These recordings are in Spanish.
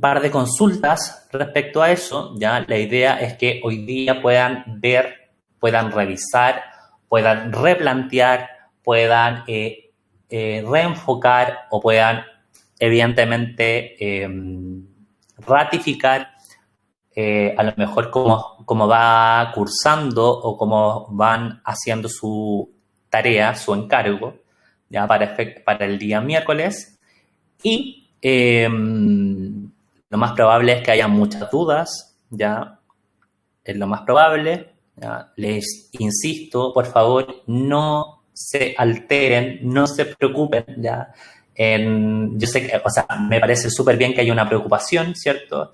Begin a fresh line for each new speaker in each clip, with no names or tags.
par de consultas respecto a eso. Ya la idea es que hoy día puedan ver, puedan revisar, puedan replantear, puedan reenfocar o puedan evidentemente ratificar a lo mejor cómo va cursando o cómo van haciendo su tarea, su encargo, ya para el día miércoles. Y lo más probable es que haya muchas dudas, ya es lo más probable. Ya. Les insisto, por favor, no se alteren, no se preocupen, ya. Yo sé que, o sea, me parece súper bien que haya una preocupación, ¿cierto?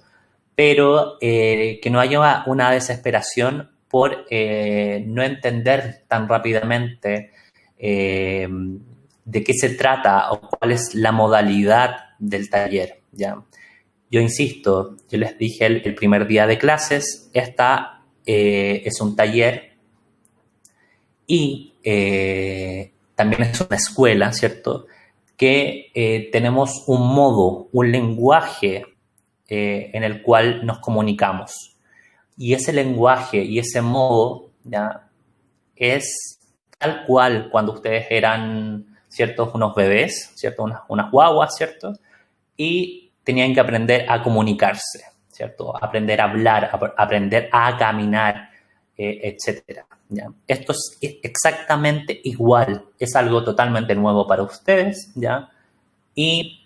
Pero que no haya una desesperación por no entender tan rápidamente de qué se trata o cuál es la modalidad del taller, ¿ya? Yo insisto, yo les dije el primer día de clases, esta es un taller y también es una escuela, ¿cierto? Que tenemos un modo, un lenguaje en el cual nos comunicamos. Y ese lenguaje y ese modo, ¿ya? Es tal cual cuando ustedes eran, ¿cierto? Unos bebés, ¿cierto? Unas guaguas, ¿cierto? Y tenían que aprender a comunicarse, ¿cierto? Aprender a hablar, aprender a caminar, etcétera. ¿Ya? Esto es exactamente igual, es algo totalmente nuevo para ustedes, ¿ya? Y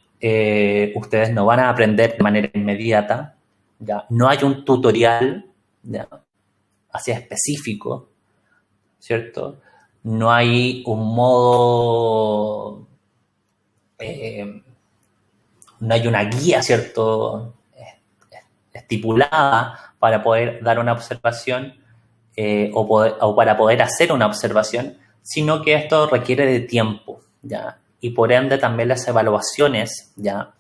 ustedes no van a aprender de manera inmediata, ¿ya? No hay un tutorial, ¿ya? Así específico, ¿cierto? No hay un modo, no hay una guía, ¿cierto? Estipulada para poder dar una observación o para poder hacer una observación, sino que esto requiere de tiempo, ¿ya? Y por ende también las evaluaciones, ¿ya?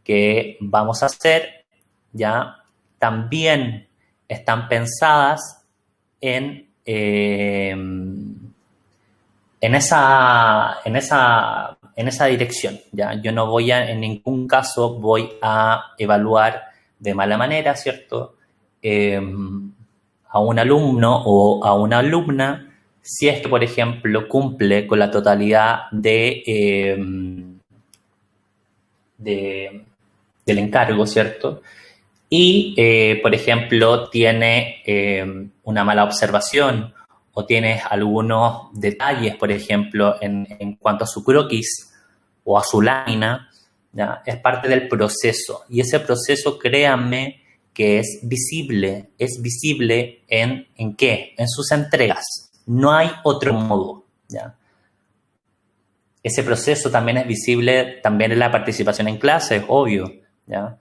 Que vamos a hacer, ¿ya? También están pensadas en esa dirección, ¿ya? Yo no voy en ningún caso voy a evaluar de mala manera, ¿cierto? A un alumno o a una alumna si es que, por ejemplo, cumple con la totalidad del encargo, ¿cierto? Y, por ejemplo, tiene una mala observación o tiene algunos detalles, por ejemplo, en cuanto a su croquis o a su lámina, ¿ya? Es parte del proceso. Y ese proceso, créanme, que es visible ¿en qué? En sus entregas. No hay otro modo, ¿ya? Ese proceso también es visible también en la participación en clases, obvio, ¿ya?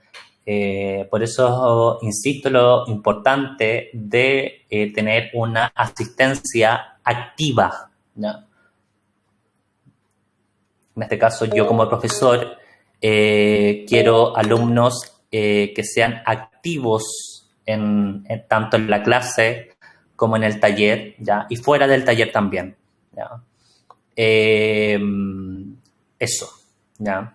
Por eso insisto lo importante de tener una asistencia activa, ¿ya? En este caso, yo como profesor quiero alumnos que sean activos tanto en la clase como en el taller, ¿ya? Y fuera del taller también, ¿ya? Eso, ¿ya?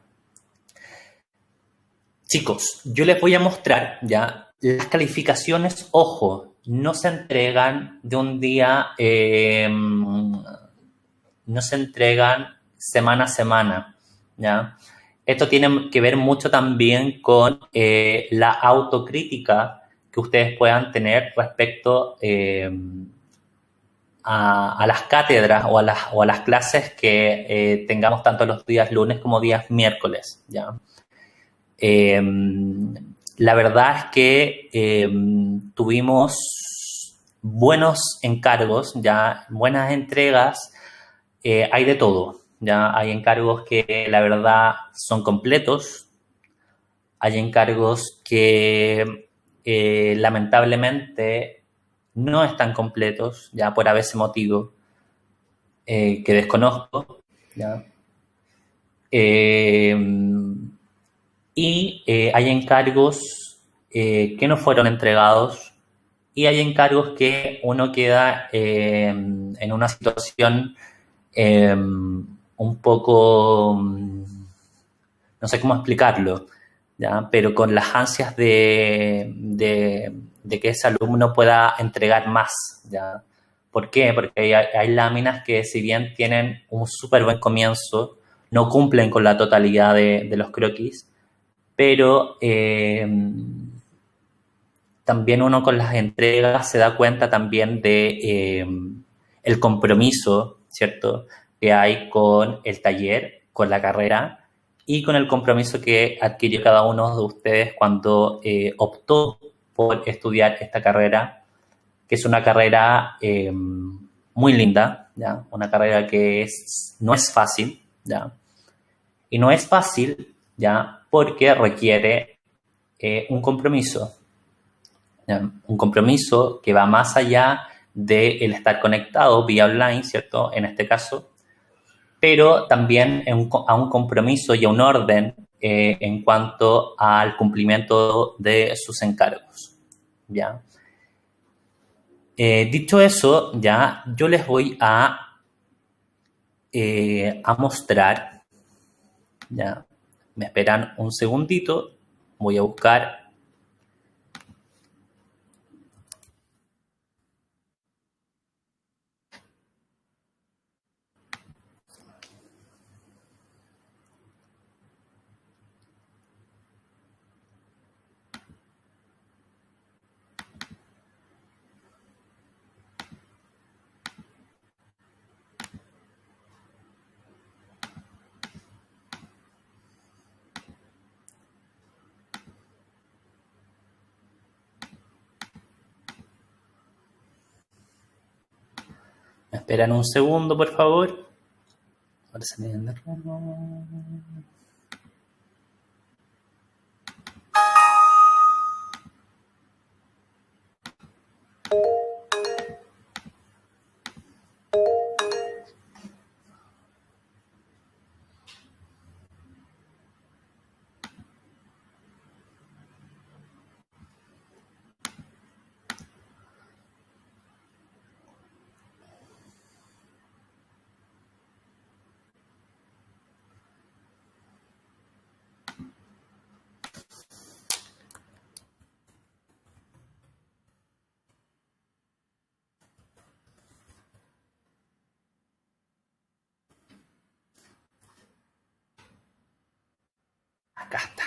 Chicos, yo les voy a mostrar, ¿ya? Las calificaciones, ojo, no se entregan de un día, no se entregan semana a semana, ¿ya? Esto tiene que ver mucho también con la autocrítica que ustedes puedan tener respecto a las cátedras o a las clases que tengamos tanto los días lunes como días miércoles, ¿ya? La verdad es que tuvimos buenos encargos, ya buenas entregas, hay de todo, ya hay encargos que la verdad son completos, hay encargos que lamentablemente no están completos, ya por ese motivo que desconozco, ya. Y hay encargos que no fueron entregados y hay encargos que uno queda en una situación un poco, no sé cómo explicarlo, ¿ya? Pero con las ansias de que ese alumno pueda entregar más, ¿ya? ¿Por qué? Porque hay láminas que, si bien tienen un súper buen comienzo, no cumplen con la totalidad de los croquis, pero también uno con las entregas se da cuenta también de el compromiso, ¿cierto?, que hay con el taller, con la carrera y con el compromiso que adquirió cada uno de ustedes cuando optó por estudiar esta carrera, que es una carrera muy linda, ¿ya? Una carrera que no es fácil, ¿ya? Y no es fácil, ¿ya? Porque requiere un compromiso, ¿ya? Un compromiso que va más allá del estar conectado vía online, ¿cierto? En este caso, pero también a un compromiso y a un orden en cuanto al cumplimiento de sus encargos, ¿ya? Dicho eso, ya yo les voy a mostrar, ya, me esperan un segundito, voy a buscar. Me esperan un segundo, por favor. Ahora se me anda. Acá está.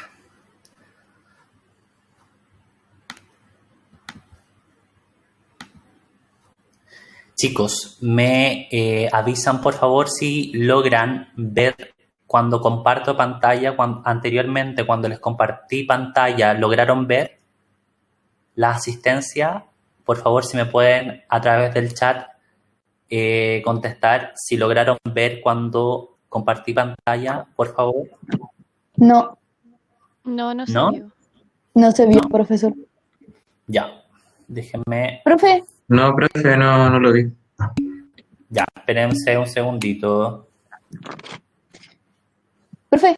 Chicos, me avisan por favor si logran ver cuando comparto pantalla. Anteriormente, cuando les compartí pantalla, ¿lograron ver la asistencia? Por favor, si me pueden a través del chat contestar si lograron ver cuando compartí pantalla, por favor.
No.
No se
¿No?
vio.
No se vio,
¿No?
profesor.
Ya, déjenme.
Profe,
No, profe, no lo vi.
Ya, espérense un segundito.
profe,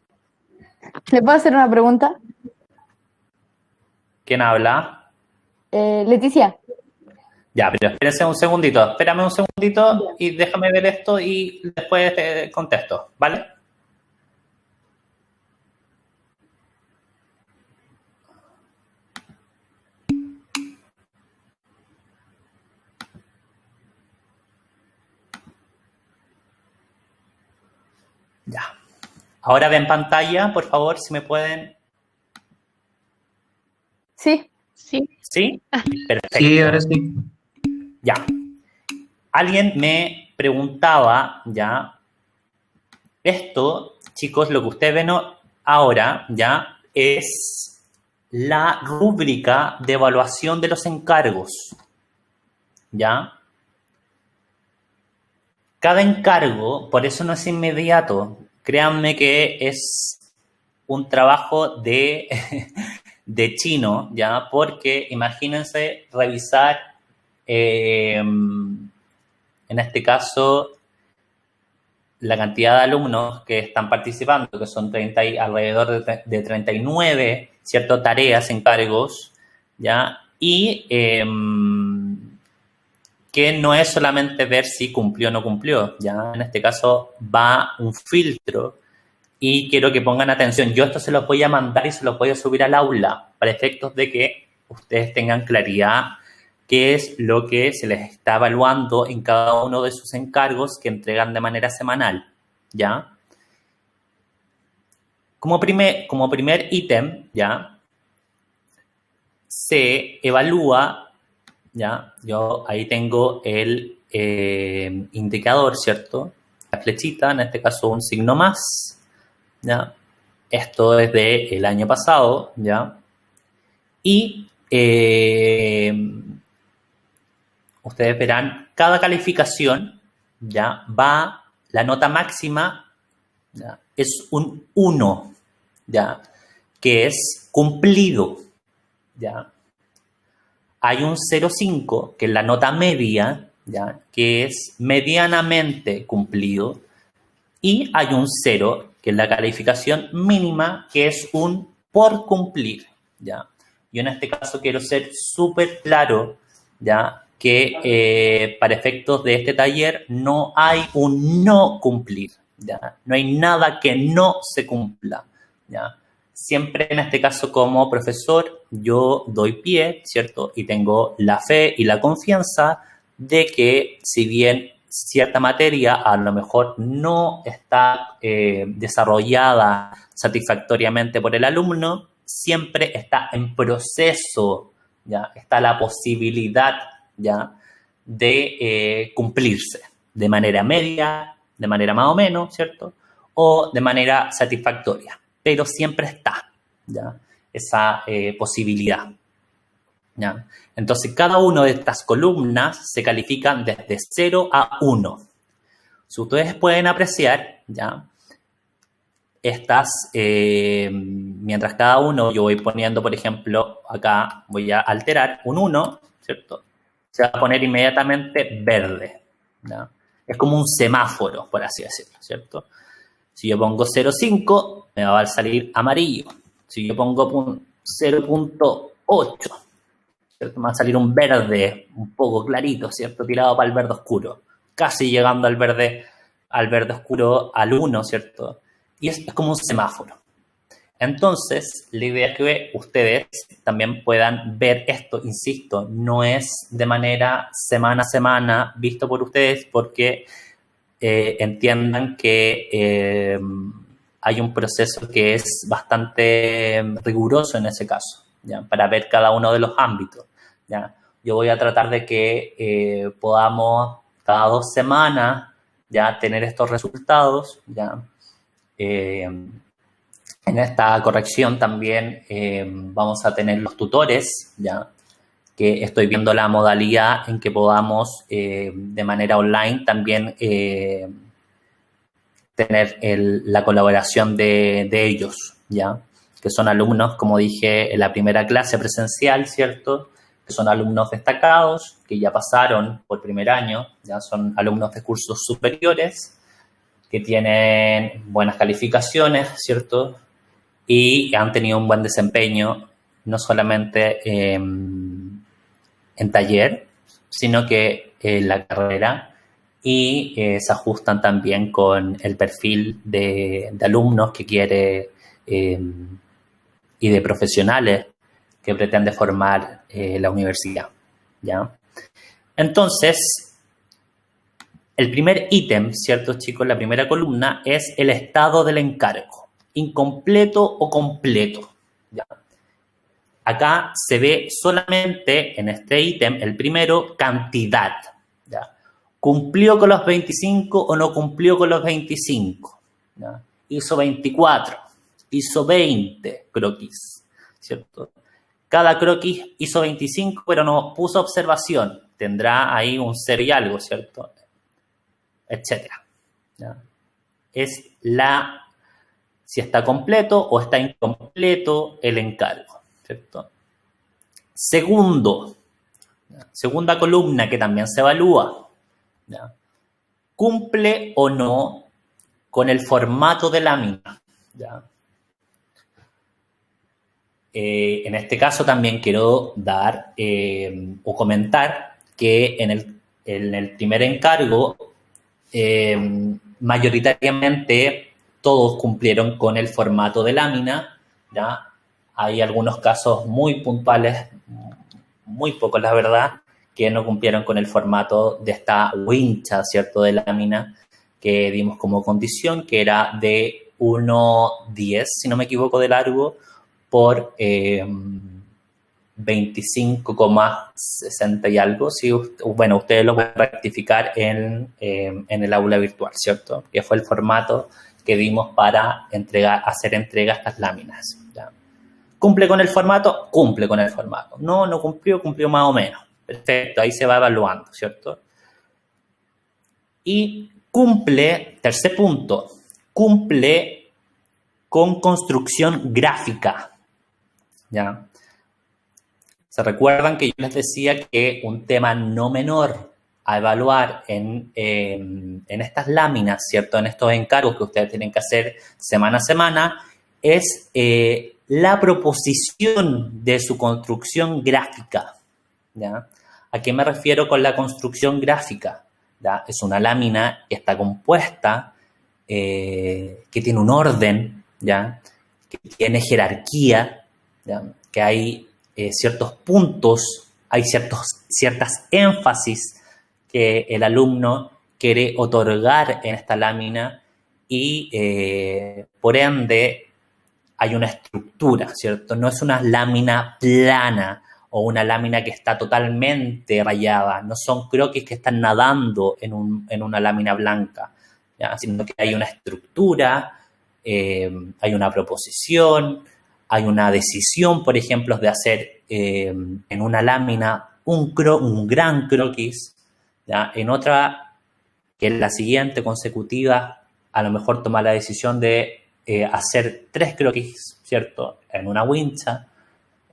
¿le puedo hacer una pregunta?
¿Quién habla?
Leticia.
Ya, pero espérense un segundito. Espérame un segundito y déjame ver esto y después te contesto, ¿vale? Ya. Ahora ven pantalla, por favor, si me pueden.
Sí.
Sí.
¿Sí? Perfecto.
Sí, ahora sí.
Ya. Alguien me preguntaba, ya, esto, chicos, lo que ustedes ven ahora, ya, es la rúbrica de evaluación de los encargos, ¿ya? Cada encargo, por eso no es inmediato. Créanme que es un trabajo de chino, ¿ya? Porque imagínense revisar, en este caso, la cantidad de alumnos que están participando, que son alrededor de 39, ¿cierto? Tareas, encargos, ¿ya? Y que no es solamente ver si cumplió o no cumplió, ¿ya? En este caso va un filtro Y quiero que pongan atención. Yo esto se los voy a mandar y se los voy a subir al aula para efectos de que ustedes tengan claridad qué es lo que se les está evaluando en cada uno de sus encargos que entregan de manera semanal, ¿ya? Como primer ítem, ¿ya? Se evalúa, ¿ya? Yo ahí tengo el indicador, ¿cierto? La flechita, en este caso un signo más, ¿ya? Esto es del año pasado, ¿ya? Y ustedes verán, cada calificación, ¿ya? La nota máxima, ¿ya? Es un 1, ¿ya? Que es cumplido, ¿ya? Hay un 0,5, que es la nota media, ¿ya? Que es medianamente cumplido. Y hay un 0, que es la calificación mínima, que es un por cumplir, ¿ya? Yo en este caso quiero ser súper claro, ¿ya? Que para efectos de este taller no hay un no cumplir, ¿ya? No hay nada que no se cumpla, ¿ya? Siempre en este caso como profesor yo doy pie, ¿cierto? Y tengo la fe y la confianza de que si bien cierta materia a lo mejor no está desarrollada satisfactoriamente por el alumno, siempre está en proceso, ¿ya? Está la posibilidad, ¿ya? De cumplirse de manera media, de manera más o menos, ¿cierto? O de manera satisfactoria, pero siempre está, ¿ya? Esa posibilidad, ¿ya? Entonces, cada una de estas columnas se califican desde 0 a 1. Si ustedes pueden apreciar, ¿ya? Estas, mientras cada uno, yo voy poniendo, por ejemplo, acá voy a alterar un 1, ¿cierto? Se va a poner inmediatamente verde, ¿ya? Es como un semáforo, por así decirlo, ¿cierto? Si yo pongo 0,5, me va a salir amarillo. Si yo pongo 0,8, ¿cierto? Me va a salir un verde un poco clarito, ¿cierto? Tirado para el verde oscuro. Casi llegando al verde oscuro, al 1, ¿cierto? Y es como un semáforo. Entonces, la idea es que ustedes también puedan ver esto, insisto, no es de manera semana a semana visto por ustedes porque entiendan que hay un proceso que es bastante riguroso en ese caso, ¿ya? Para ver cada uno de los ámbitos, ¿ya? Yo voy a tratar de que podamos cada 2 semanas ya tener estos resultados, ¿ya? En esta corrección también vamos a tener los tutores, ¿ya? Que estoy viendo la modalidad en que podamos de manera online también tener la colaboración de ellos, ¿ya? Que son alumnos, como dije, en la primera clase presencial, ¿cierto? Que son alumnos destacados, que ya pasaron por primer año, ya son alumnos de cursos superiores, que tienen buenas calificaciones, ¿cierto? Y han tenido un buen desempeño, no solamente en taller, sino que en la carrera, y se ajustan también con el perfil de alumnos que quiere y de profesionales que pretende formar la universidad, ¿ya? Entonces, el primer ítem, ¿cierto, chicos? La primera columna es el estado del encargo, incompleto o completo, ¿ya? Acá se ve solamente en este ítem, el primero, cantidad, ¿ya? ¿Cumplió con los 25 o no cumplió con los 25? ¿Ya? Hizo 24, hizo 20 croquis, ¿cierto? Cada croquis hizo 25, pero no puso observación. Tendrá ahí un 0 y algo, ¿cierto? Etcétera, ¿ya? Es si está completo o está incompleto el encargo, ¿cierto? Segunda columna que también se evalúa, ¿ya? ¿Cumple o no con el formato de lámina? ¿Ya? En este caso también quiero dar o comentar que en el primer encargo mayoritariamente todos cumplieron con el formato de lámina, ¿ya? Hay algunos casos muy puntuales, muy pocos la verdad, que no cumplieron con el formato de esta wincha, ¿cierto?, de lámina que dimos como condición, que era de 1,10, si no me equivoco, de largo por 25,60 y algo. Sí, bueno, ustedes lo pueden rectificar en el aula virtual, ¿cierto? Que fue el formato que dimos para hacer entrega a estas láminas, ¿ya? ¿Cumple con el formato? Cumple con el formato. No cumplió, cumplió más o menos. Perfecto, ahí se va evaluando, ¿cierto? Y cumple, tercer punto, cumple con construcción gráfica, ¿ya? ¿Se recuerdan que yo les decía que un tema no menor a evaluar en estas láminas, ¿cierto?, en estos encargos que ustedes tienen que hacer semana a semana, es la proposición de su construcción gráfica, ¿ya? ¿A qué me refiero con la construcción gráfica? ¿Ya? Es una lámina que está compuesta, que tiene un orden, ¿ya?, que tiene jerarquía, ¿ya?, que hay ciertos puntos, hay ciertas énfasis que el alumno quiere otorgar en esta lámina y por ende hay una estructura, ¿cierto? No es una lámina plana o una lámina que está totalmente rayada, no son croquis que están nadando en una lámina blanca, ¿ya?, sino que hay una estructura, hay una proposición, hay una decisión, por ejemplo, de hacer en una lámina un gran croquis, ¿ya? En otra, que es la siguiente consecutiva, a lo mejor toma la decisión de hacer 3 croquis, ¿cierto?, en una wincha,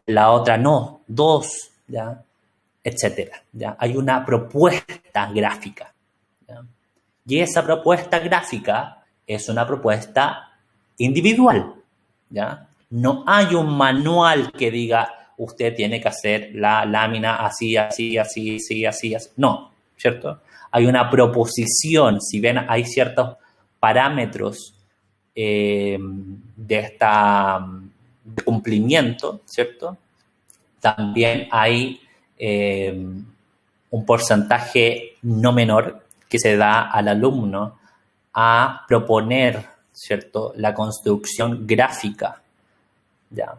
la otra no, 2, ¿ya?, etcétera, ¿ya? Hay una propuesta gráfica, ¿ya? Y esa propuesta gráfica es una propuesta individual, ¿ya? No hay un manual que diga, usted tiene que hacer la lámina así, así, así, así, así, así. No, ¿cierto? Hay una proposición, si ven, hay ciertos parámetros de cumplimiento, ¿cierto? También hay un porcentaje no menor que se da al alumno a proponer, ¿cierto?, la construcción gráfica, ¿ya?,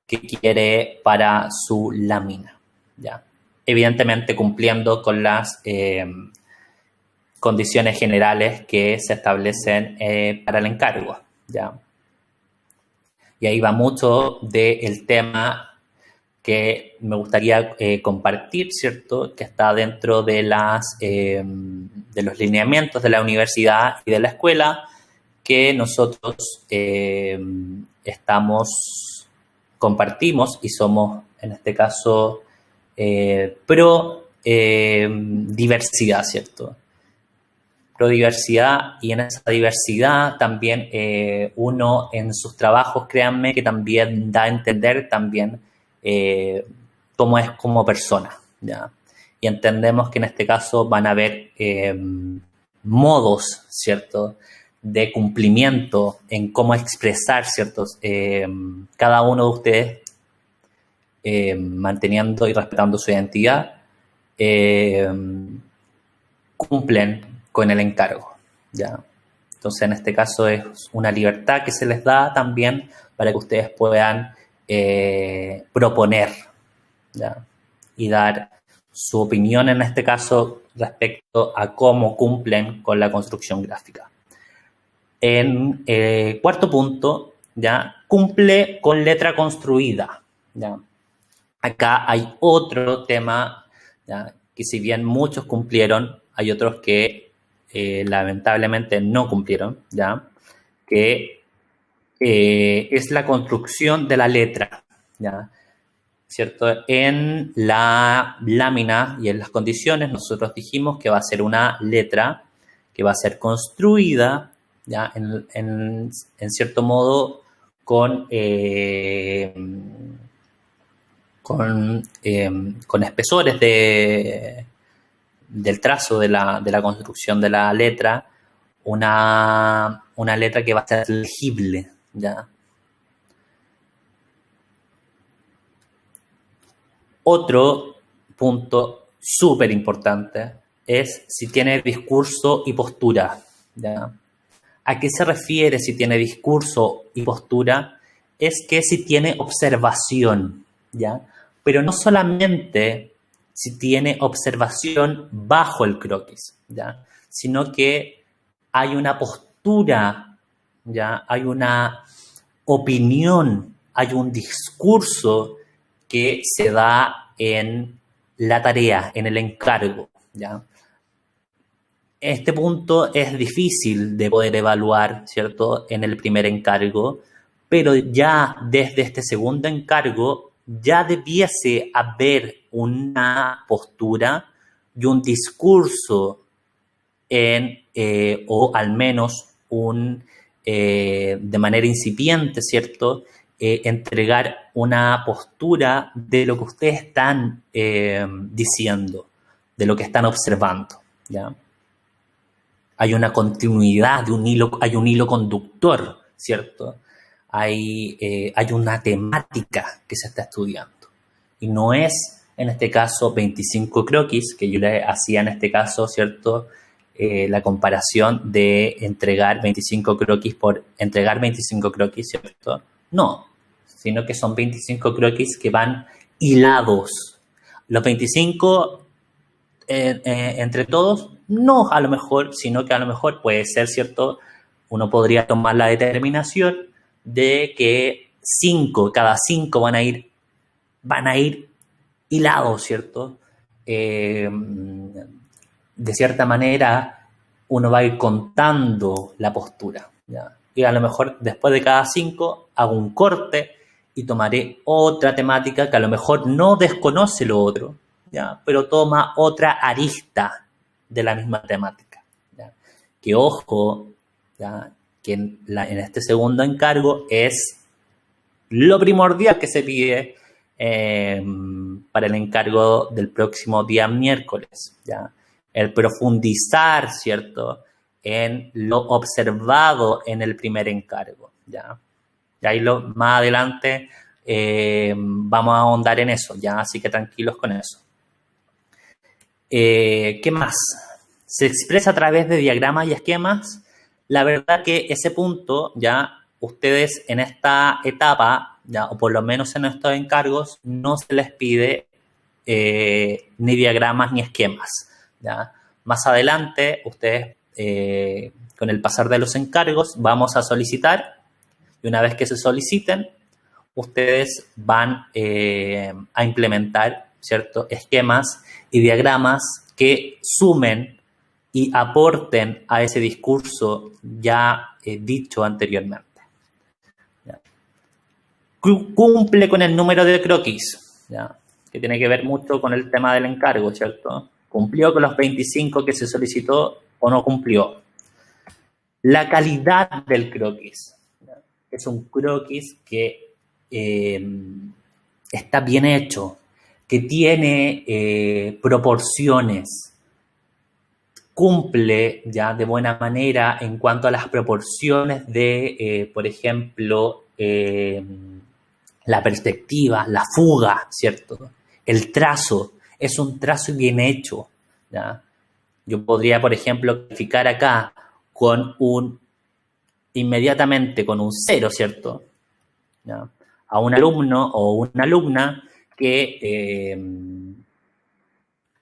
que quiere para su lámina, ¿ya? Evidentemente cumpliendo con las condiciones generales que se establecen para el encargo, ¿ya? Y ahí va mucho del tema que me gustaría compartir, ¿cierto?, que está dentro de de los lineamientos de la universidad y de la escuela, que nosotros compartimos y somos, en este caso, pro diversidad, ¿cierto? Pro diversidad, y en esa diversidad también uno en sus trabajos, créanme, que también da a entender también cómo es como persona, ¿ya? Y entendemos que en este caso van a haber modos, ¿cierto?, de cumplimiento en cómo expresar, ¿ciertos? Cada uno de ustedes manteniendo y respetando su identidad, cumplen con el encargo, ¿ya? Entonces, en este caso es una libertad que se les da también para que ustedes puedan proponer, ¿ya?, y dar su opinión, en este caso, respecto a cómo cumplen con la construcción gráfica. En cuarto punto, ¿ya?, cumple con letra construida, ¿ya? Acá hay otro tema, ¿ya?, que si bien muchos cumplieron, hay otros que lamentablemente no cumplieron, ¿ya?, que es la construcción de la letra, ¿ya?, ¿cierto? En la lámina y en las condiciones nosotros dijimos que va a ser una letra que va a ser construida, ¿ya?, en cierto modo con espesores del trazo de la construcción de la letra, una letra que va a ser legible, ¿ya? Otro punto súper importante es si tiene discurso y postura, ¿ya? ¿A qué se refiere si tiene discurso y postura? Es que si tiene observación, ¿ya? Pero no solamente si tiene observación bajo el croquis, ¿ya? Sino que hay una postura, ¿ya? Hay una opinión, hay un discurso que se da en la tarea, en el encargo, ¿ya? Este punto es difícil de poder evaluar, ¿cierto?, en el primer encargo, pero ya desde este segundo encargo ya debiese haber una postura y un discurso o al menos de manera incipiente, ¿cierto?, entregar una postura de lo que ustedes están diciendo, de lo que están observando, ¿ya? Hay una continuidad de un hilo, hay un hilo conductor, ¿cierto? Hay una temática que se está estudiando. Y no es, en este caso, 25 croquis, que yo le hacía en este caso, ¿cierto? La comparación de entregar 25 croquis por entregar 25 croquis, ¿cierto? No, sino que son 25 croquis que van hilados. Los 25 entre todos, no a lo mejor, sino que a lo mejor puede ser, ¿cierto? Uno podría tomar la determinación de que cada 5 van a ir hilados, ¿cierto? De cierta manera, uno va a ir contando la postura, ¿ya? Y a lo mejor después de cada 5 hago un corte y tomaré otra temática que a lo mejor no desconoce lo otro, ¿ya? Pero toma otra arista de la misma temática, ¿ya? Que ojo, ¿ya? Que en este segundo encargo es lo primordial que se pide para el encargo del próximo día miércoles, ¿ya? El profundizar, ¿cierto?, en lo observado en el primer encargo, ¿ya? Y ahí más adelante vamos a ahondar en eso, ¿ya? Así que tranquilos con eso. ¿Qué más? Se expresa a través de diagramas y esquemas. La verdad que ese punto, ya ustedes en esta etapa, ya, o por lo menos en estos encargos, no se les pide ni diagramas ni esquemas, ¿ya? Más adelante, ustedes, con el pasar de los encargos, vamos a solicitar, y una vez que se soliciten, ustedes van a implementar, ¿cierto?, esquemas y diagramas que sumen y aporten a ese discurso ya dicho anteriormente. ¿Ya? Cumple con el número de croquis, ¿ya? Que tiene que ver mucho con el tema del encargo, ¿cierto? ¿Cumplió con los 25 que se solicitó o no cumplió? La calidad del croquis, ¿ya? Es un croquis que está bien hecho, que tiene proporciones, cumple ya de buena manera en cuanto a las proporciones de, por ejemplo, la perspectiva, la fuga, ¿cierto? El trazo, es un trazo bien hecho, ¿ya? Yo podría, por ejemplo, calificar acá inmediatamente con un 0, ¿cierto? ¿Ya? A un alumno o una alumna que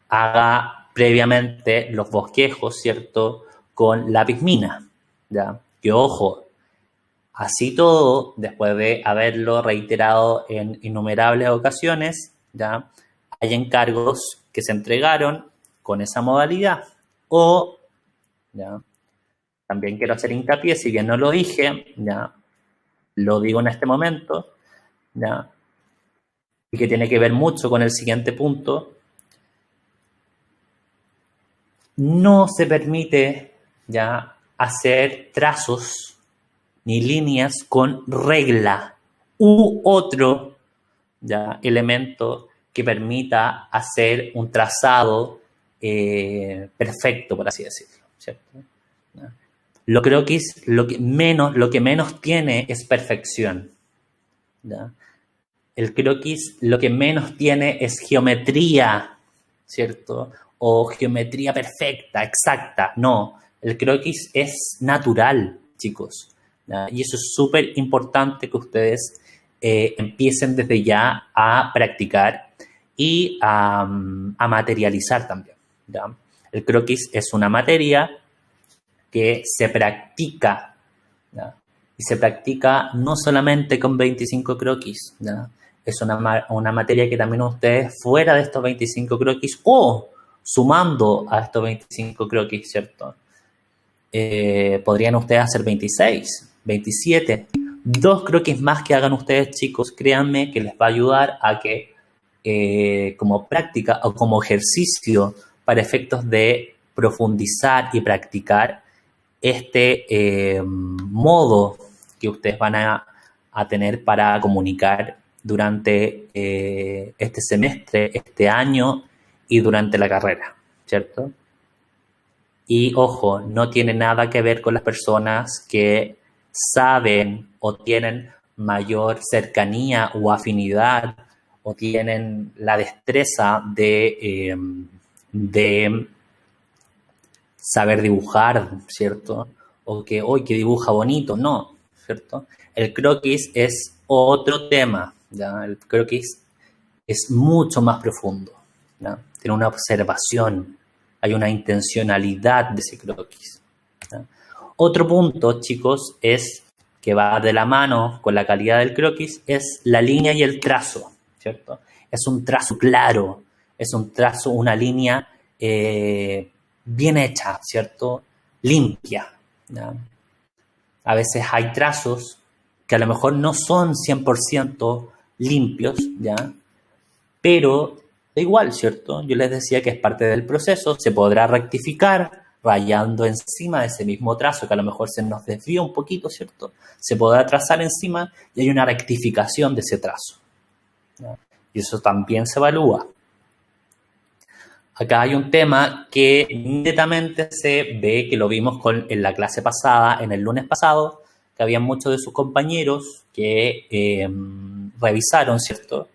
haga previamente los bosquejos, ¿cierto?, con lápiz mina, ¿ya? Que ojo, así todo, después de haberlo reiterado en innumerables ocasiones, ¿ya?, hay encargos que se entregaron con esa modalidad. O, ¿ya?, también quiero hacer hincapié, si bien no lo dije, ¿ya?, lo digo en este momento, ¿ya?, y que tiene que ver mucho con el siguiente punto. No se permite ya hacer trazos ni líneas con regla u otro ya elemento que permita hacer un trazado perfecto, por así decirlo, ¿cierto? Lo croquis lo que menos tiene es perfección, ¿ya? El croquis lo que menos tiene es geometría, ¿cierto? O geometría perfecta, exacta. No, el croquis es natural, chicos, ¿ya? Y eso es súper importante que ustedes empiecen desde ya a practicar y a materializar también, ¿ya? El croquis es una materia que se practica, ¿ya? Y se practica no solamente con 25 croquis, ¿ya? Es una materia que también ustedes fuera de estos 25 croquis o sumando a estos 25 croquis, ¿cierto? Podrían ustedes hacer 26, 27. 2 croquis más que hagan ustedes, chicos, créanme que les va a ayudar a que como práctica o como ejercicio para efectos de profundizar y practicar este modo que ustedes van a tener para comunicar durante este semestre, este año y durante la carrera, ¿cierto? Y ojo, no tiene nada que ver con las personas que saben o tienen mayor cercanía o afinidad o tienen la destreza de saber dibujar, ¿cierto? O que hoy que dibuja bonito, no, ¿cierto? El croquis es otro tema, ¿ya? El croquis es mucho más profundo, ¿ya? Tiene una observación, hay una intencionalidad de ese croquis, ¿ya? Otro punto, chicos, es que va de la mano con la calidad del croquis, es la línea y el trazo, ¿cierto? Es un trazo claro, es un trazo, una línea bien hecha, ¿cierto? Limpia, ¿ya? A veces hay trazos que a lo mejor no son 100% limpios, ¿ya? Pero da igual, ¿cierto? Yo les decía que es parte del proceso, se podrá rectificar rayando encima de ese mismo trazo, que a lo mejor se nos desvía un poquito, ¿cierto? Se podrá trazar encima y hay una rectificación de ese trazo, ¿ya? Y eso también se evalúa. Acá hay un tema que netamente se ve, que lo vimos en la clase pasada, en el lunes pasado, que había muchos de sus compañeros que revisaron, ¿cierto?,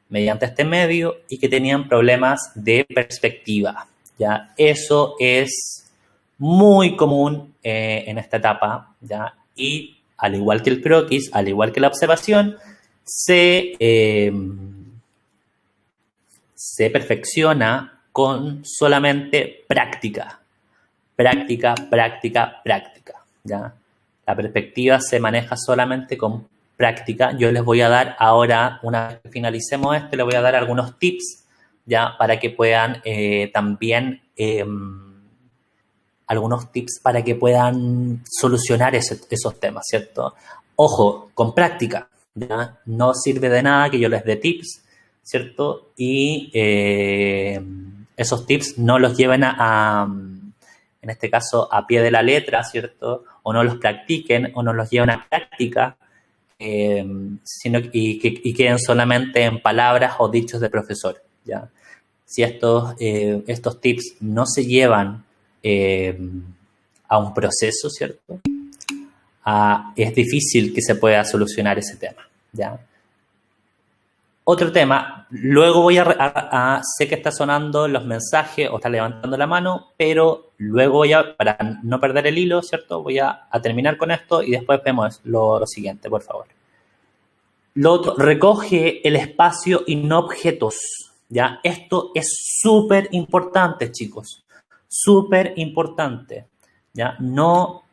mediante este medio y que tenían problemas de perspectiva, ¿ya? Eso es muy común en esta etapa, ¿ya? Y al igual que el croquis, al igual que la observación, se perfecciona con solamente práctica, práctica, práctica, práctica, ¿ya? La perspectiva se maneja solamente con práctica. Yo les voy a dar ahora, una vez que finalicemos esto, les voy a dar algunos tips, ¿ya? Para que puedan también, algunos tips para que puedan solucionar esos temas, ¿cierto? Ojo, con práctica, ¿ya? No sirve de nada que yo les dé tips, ¿cierto? Y esos tips no los lleven en este caso, a pie de la letra, ¿cierto? O no los practiquen, o no los lleven a práctica, y queden solamente en palabras o dichos del profesor, ¿ya? Si estos tips no se llevan a un proceso, ¿cierto? Es difícil que se pueda solucionar ese tema, ¿ya? Otro tema, luego voy sé que está sonando los mensajes o está levantando la mano, pero luego para no perder el hilo, ¿cierto? Voy a terminar con esto y después vemos lo siguiente, por favor. Lo otro, recoge el espacio y no objetos, ¿ya? Esto es súper importante, chicos, súper importante, ¿ya? No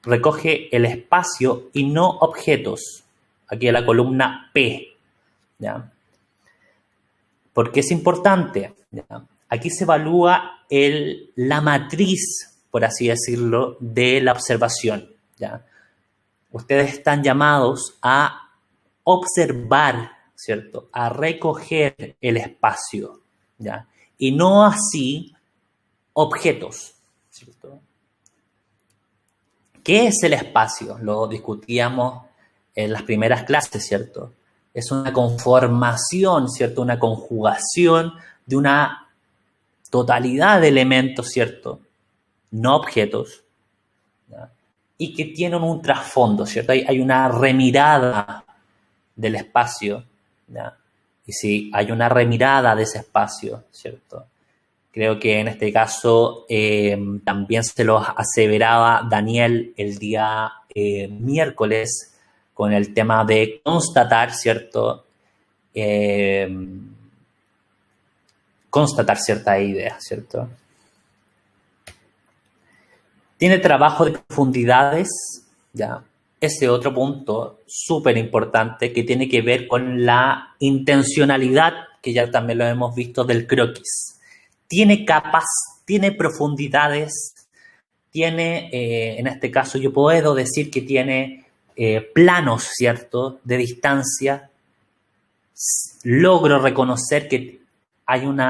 recoge el espacio y no objetos. Aquí en la columna P, ¿ya? ¿Por qué es importante? ¿Ya? Aquí se evalúa la matriz, por así decirlo, de la observación, ¿ya? Ustedes están llamados a observar, ¿cierto? A recoger el espacio, ¿ya? Y no así objetos, ¿cierto? ¿Qué es el espacio? Lo discutíamos en las primeras clases, ¿cierto? Es una conformación, ¿cierto? Una conjugación de una totalidad de elementos, ¿cierto? No objetos, ¿ya? Y que tienen un trasfondo, ¿cierto? Hay una remirada del espacio, ¿ya? Y si hay una remirada de ese espacio, ¿cierto? Creo que en este caso también se lo aseveraba Daniel el día miércoles con el tema de constatar, ¿cierto? Constatar ciertas ideas, ¿cierto? Tiene trabajo de profundidades, ¿ya? Ese otro punto súper importante que tiene que ver con la intencionalidad, que ya también lo hemos visto del croquis. Tiene capas, tiene profundidades, tiene, en este caso yo puedo decir que tiene planos, ¿cierto?, de distancia. Logro reconocer que hay un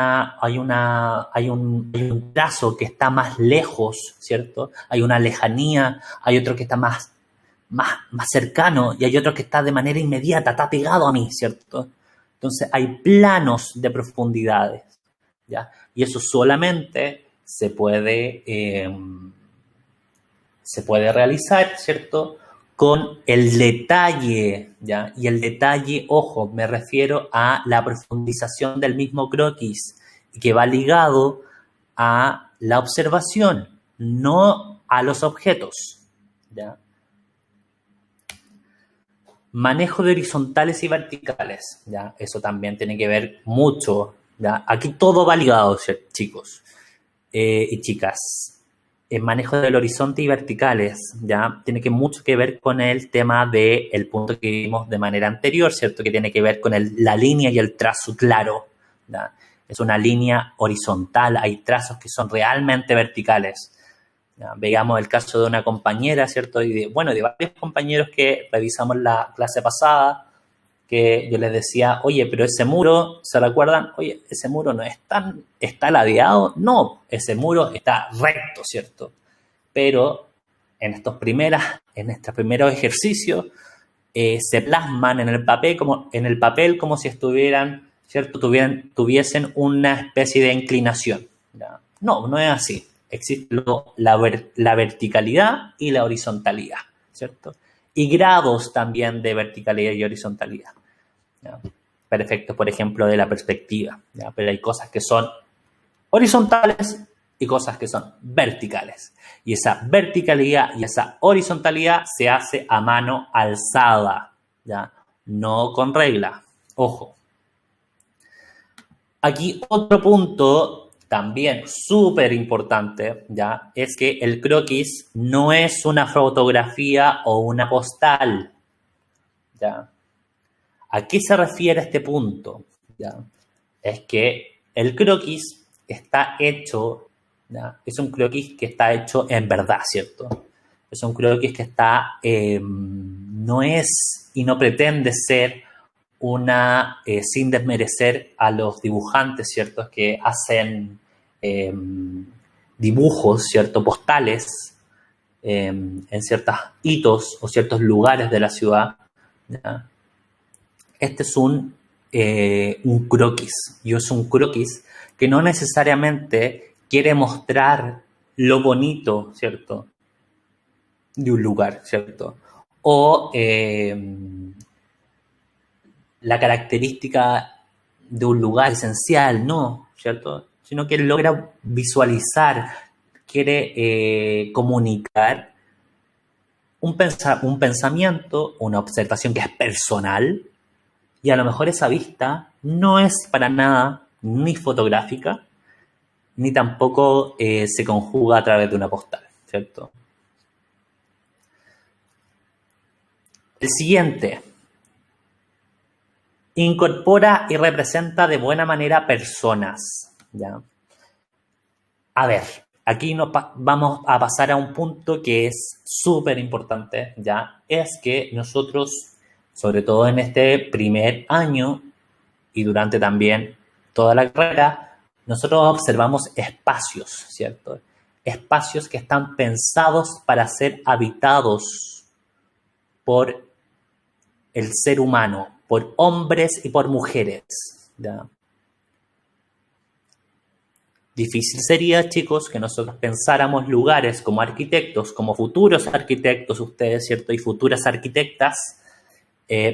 trazo que está más lejos, ¿cierto? Hay una lejanía, hay otro que está más cercano y hay otro que está de manera inmediata, está pegado a mí, ¿cierto? Entonces hay planos de profundidades, ¿ya? Y eso solamente se puede realizar, ¿cierto?, con el detalle, ¿ya? Y el detalle, ojo, me refiero a la profundización del mismo croquis, que va ligado a la observación, no a los objetos, ¿ya? Manejo de horizontales y verticales, ¿ya? Eso también tiene que ver mucho, ¿ya? Aquí todo va ligado, chicos y chicas. El manejo del horizonte y verticales, ¿ya? Tiene mucho que ver con el tema del punto que vimos de manera anterior, ¿cierto? Que tiene que ver con la línea y el trazo claro, ¿ya? Es una línea horizontal, hay trazos que son realmente verticales. ¿Ya? Veamos el caso de una compañera, ¿cierto? Y de varios compañeros que revisamos la clase pasada, que yo les decía, oye, pero ese muro, ¿se recuerdan? Oye, ese muro no ¿está ladeado? No, ese muro está recto, ¿cierto? Pero en estos primeros ejercicios se plasman en el papel como si estuvieran, ¿cierto? Tuviesen una especie de inclinación, ¿ya? No es así. Existe la verticalidad y la horizontalidad, ¿cierto? Y grados también de verticalidad y horizontalidad, ¿ya? Perfecto, por ejemplo, de la perspectiva, ¿ya? Pero hay cosas que son horizontales y cosas que son verticales. Y esa verticalidad y esa horizontalidad se hace a mano alzada, ¿ya? No con regla. Ojo. Aquí otro punto también súper importante, ¿ya? Es que el croquis no es una fotografía o una postal, ¿ya? ¿A qué se refiere este punto? ¿Ya? Es que el croquis está hecho, ¿ya? Es un croquis que está hecho en verdad, ¿cierto? Es un croquis que está, no es y no pretende ser sin desmerecer a los dibujantes, ¿cierto? Que hacen dibujos, ¿cierto? Postales en ciertos hitos o ciertos lugares de la ciudad, ¿ya? Este es un croquis, y es un croquis que no necesariamente quiere mostrar lo bonito, ¿cierto?, de un lugar, ¿cierto? O la característica de un lugar esencial, no, ¿cierto? Sino que logra visualizar, quiere comunicar un pensamiento, una observación que es personal, y a lo mejor esa vista no es para nada ni fotográfica, ni tampoco se conjuga a través de una postal, ¿cierto? El siguiente. Incorpora y representa de buena manera personas, ¿ya? A ver, aquí vamos a pasar a un punto que es súper importante, ¿ya? Es que nosotros, sobre todo en este primer año y durante también toda la carrera, nosotros observamos espacios, ¿cierto? Espacios que están pensados para ser habitados por el ser humano, por hombres y por mujeres, ¿ya? Difícil sería, chicos, que nosotros pensáramos lugares como arquitectos, como futuros arquitectos, ustedes, ¿cierto? Y futuras arquitectas,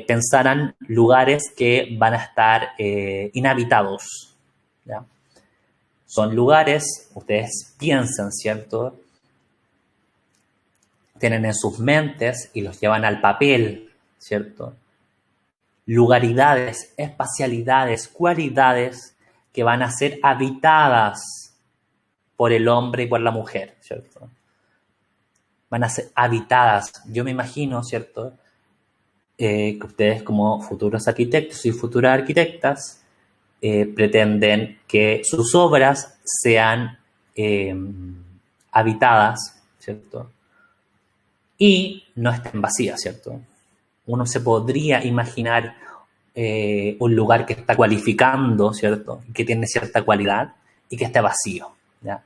pensaran lugares que van a estar inhabitados, ¿ya? Son lugares, ustedes piensan, ¿cierto? Tienen en sus mentes y los llevan al papel, ¿cierto? Lugaridades, espacialidades, cualidades que van a ser habitadas por el hombre y por la mujer, ¿cierto? Van a ser habitadas. Yo me imagino, ¿cierto? Que ustedes como futuros arquitectos y futuras arquitectas pretenden que sus obras sean habitadas, ¿cierto? Y no estén vacías, ¿cierto? Uno se podría imaginar un lugar que está cualificando, ¿cierto? Que tiene cierta cualidad y que esté vacío, ¿ya?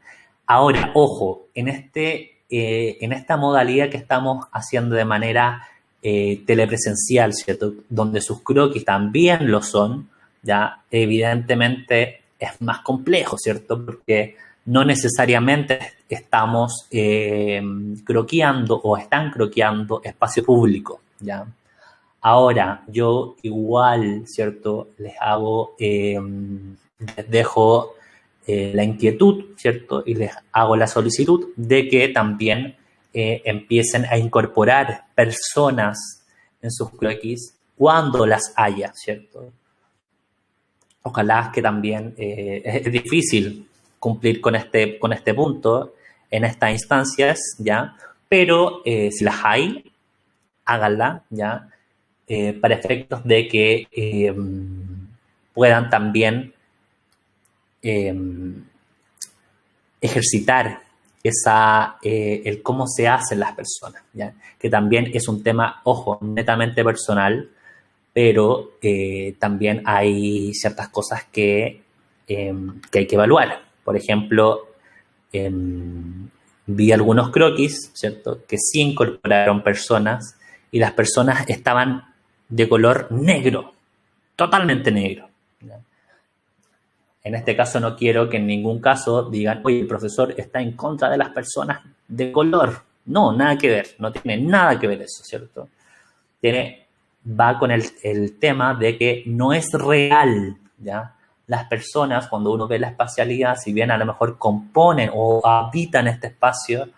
Ahora, ojo, en esta modalidad que estamos haciendo de manera telepresencial, ¿cierto? Donde sus croquis también lo son, ¿ya? Evidentemente es más complejo, ¿cierto? Porque no necesariamente estamos croqueando o están croqueando espacio público, ¿ya? Ahora, yo igual, ¿cierto? Les dejo la inquietud, ¿cierto? Y les hago la solicitud de que también empiecen a incorporar personas en sus croquis cuando las haya, ¿cierto? Ojalá que también es difícil cumplir con este punto en estas instancias, ¿ya? Pero si las hay, háganla, ¿ya? Para efectos de que puedan también ejercitar el cómo se hacen las personas, ¿ya? Que también es un tema, ojo, netamente personal, pero también hay ciertas cosas que hay que evaluar. Por ejemplo, vi algunos croquis, ¿cierto?, que sí incorporaron personas y las personas estaban de color negro, totalmente negro, ¿ya? En este caso no quiero que en ningún caso digan, oye, el profesor está en contra de las personas de color. No, nada que ver, no tiene nada que ver eso, ¿cierto? Va con el tema de que no es real, ¿ya? Las personas, cuando uno ve la espacialidad, si bien a lo mejor componen o habitan este espacio,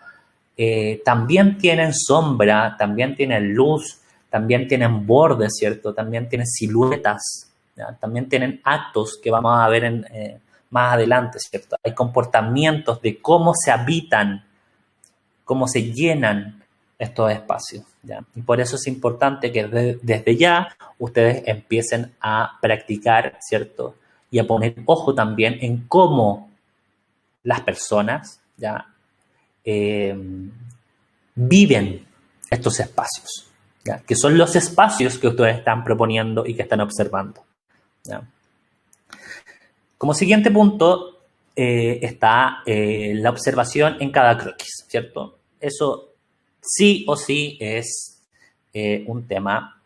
también tienen sombra, también tienen luz, también tienen bordes, ¿cierto? También tienen siluetas, ¿ya? También tienen actos que vamos a ver más adelante, ¿cierto? Hay comportamientos de cómo se habitan, cómo se llenan estos espacios, ¿ya? Y por eso es importante que desde ya ustedes empiecen a practicar, ¿cierto? Y a poner ojo también en cómo las personas, ¿ya?, viven estos espacios, ¿ya?, que son los espacios que ustedes están proponiendo y que están observando, ¿ya? Como siguiente punto está la observación en cada croquis, ¿cierto? Eso sí o sí es un tema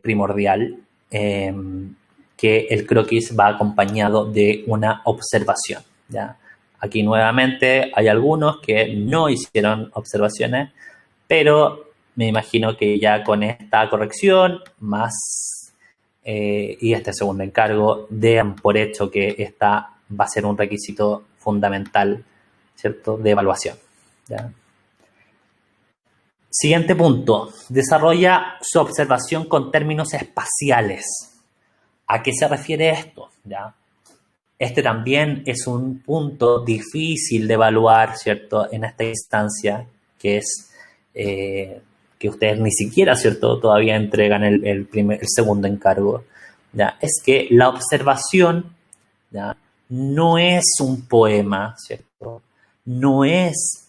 primordial, que el croquis va acompañado de una observación, ¿ya? Aquí nuevamente hay algunos que no hicieron observaciones, pero me imagino que ya con esta corrección más y este segundo encargo den por hecho que esta va a ser un requisito fundamental, ¿cierto?, de evaluación, ¿ya? Siguiente punto, desarrolla su observación con términos espaciales. ¿A qué se refiere esto? ¿Ya? Este también es un punto difícil de evaluar, ¿cierto?, en esta instancia, que es que ustedes ni siquiera, ¿cierto?, todavía entregan el segundo encargo, ¿ya? Es que la observación, ¿ya?, no es un poema, ¿cierto? No es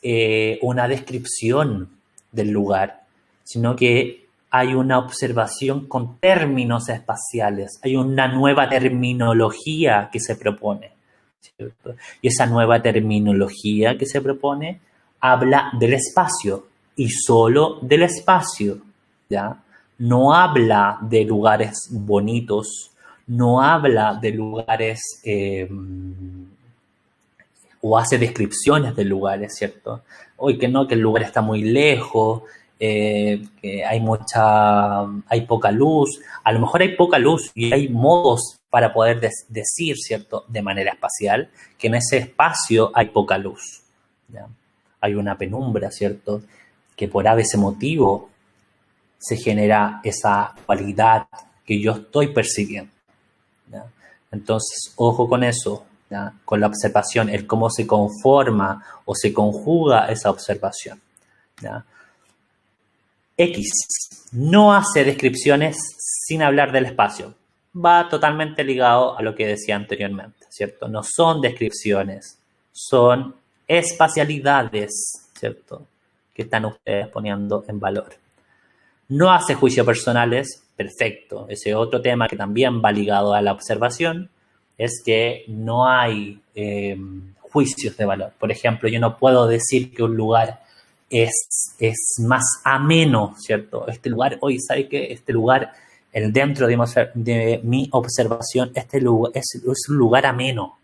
una descripción del lugar, sino que hay una observación con términos espaciales, hay una nueva terminología que se propone, ¿cierto? Y esa nueva terminología que se propone habla del espacio y solo del espacio, ¿ya? No habla de lugares bonitos, no habla de lugares o hace descripciones de lugares, ¿cierto? Hoy que no, que el lugar está muy lejos, que hay poca luz. A lo mejor hay poca luz y hay modos para poder decir, ¿cierto?, de manera espacial, que en ese espacio hay poca luz, ¿ya? Hay una penumbra, ¿cierto?, que por ese motivo se genera esa cualidad que yo estoy percibiendo, ¿ya? Entonces, ojo con eso, ¿ya? Con la observación, el cómo se conforma o se conjuga esa observación, ¿ya? X, no hace descripciones sin hablar del espacio. Va totalmente ligado a lo que decía anteriormente, ¿cierto? No son descripciones, son espacialidades, ¿cierto?, que están ustedes poniendo en valor. No hace juicios personales, perfecto. Ese otro tema que también va ligado a la observación es que no hay juicios de valor. Por ejemplo, yo no puedo decir que un lugar es más ameno, ¿cierto? Este lugar, hoy, ¿sabe qué? Este lugar, dentro de mi observación, este lugar es un lugar ameno.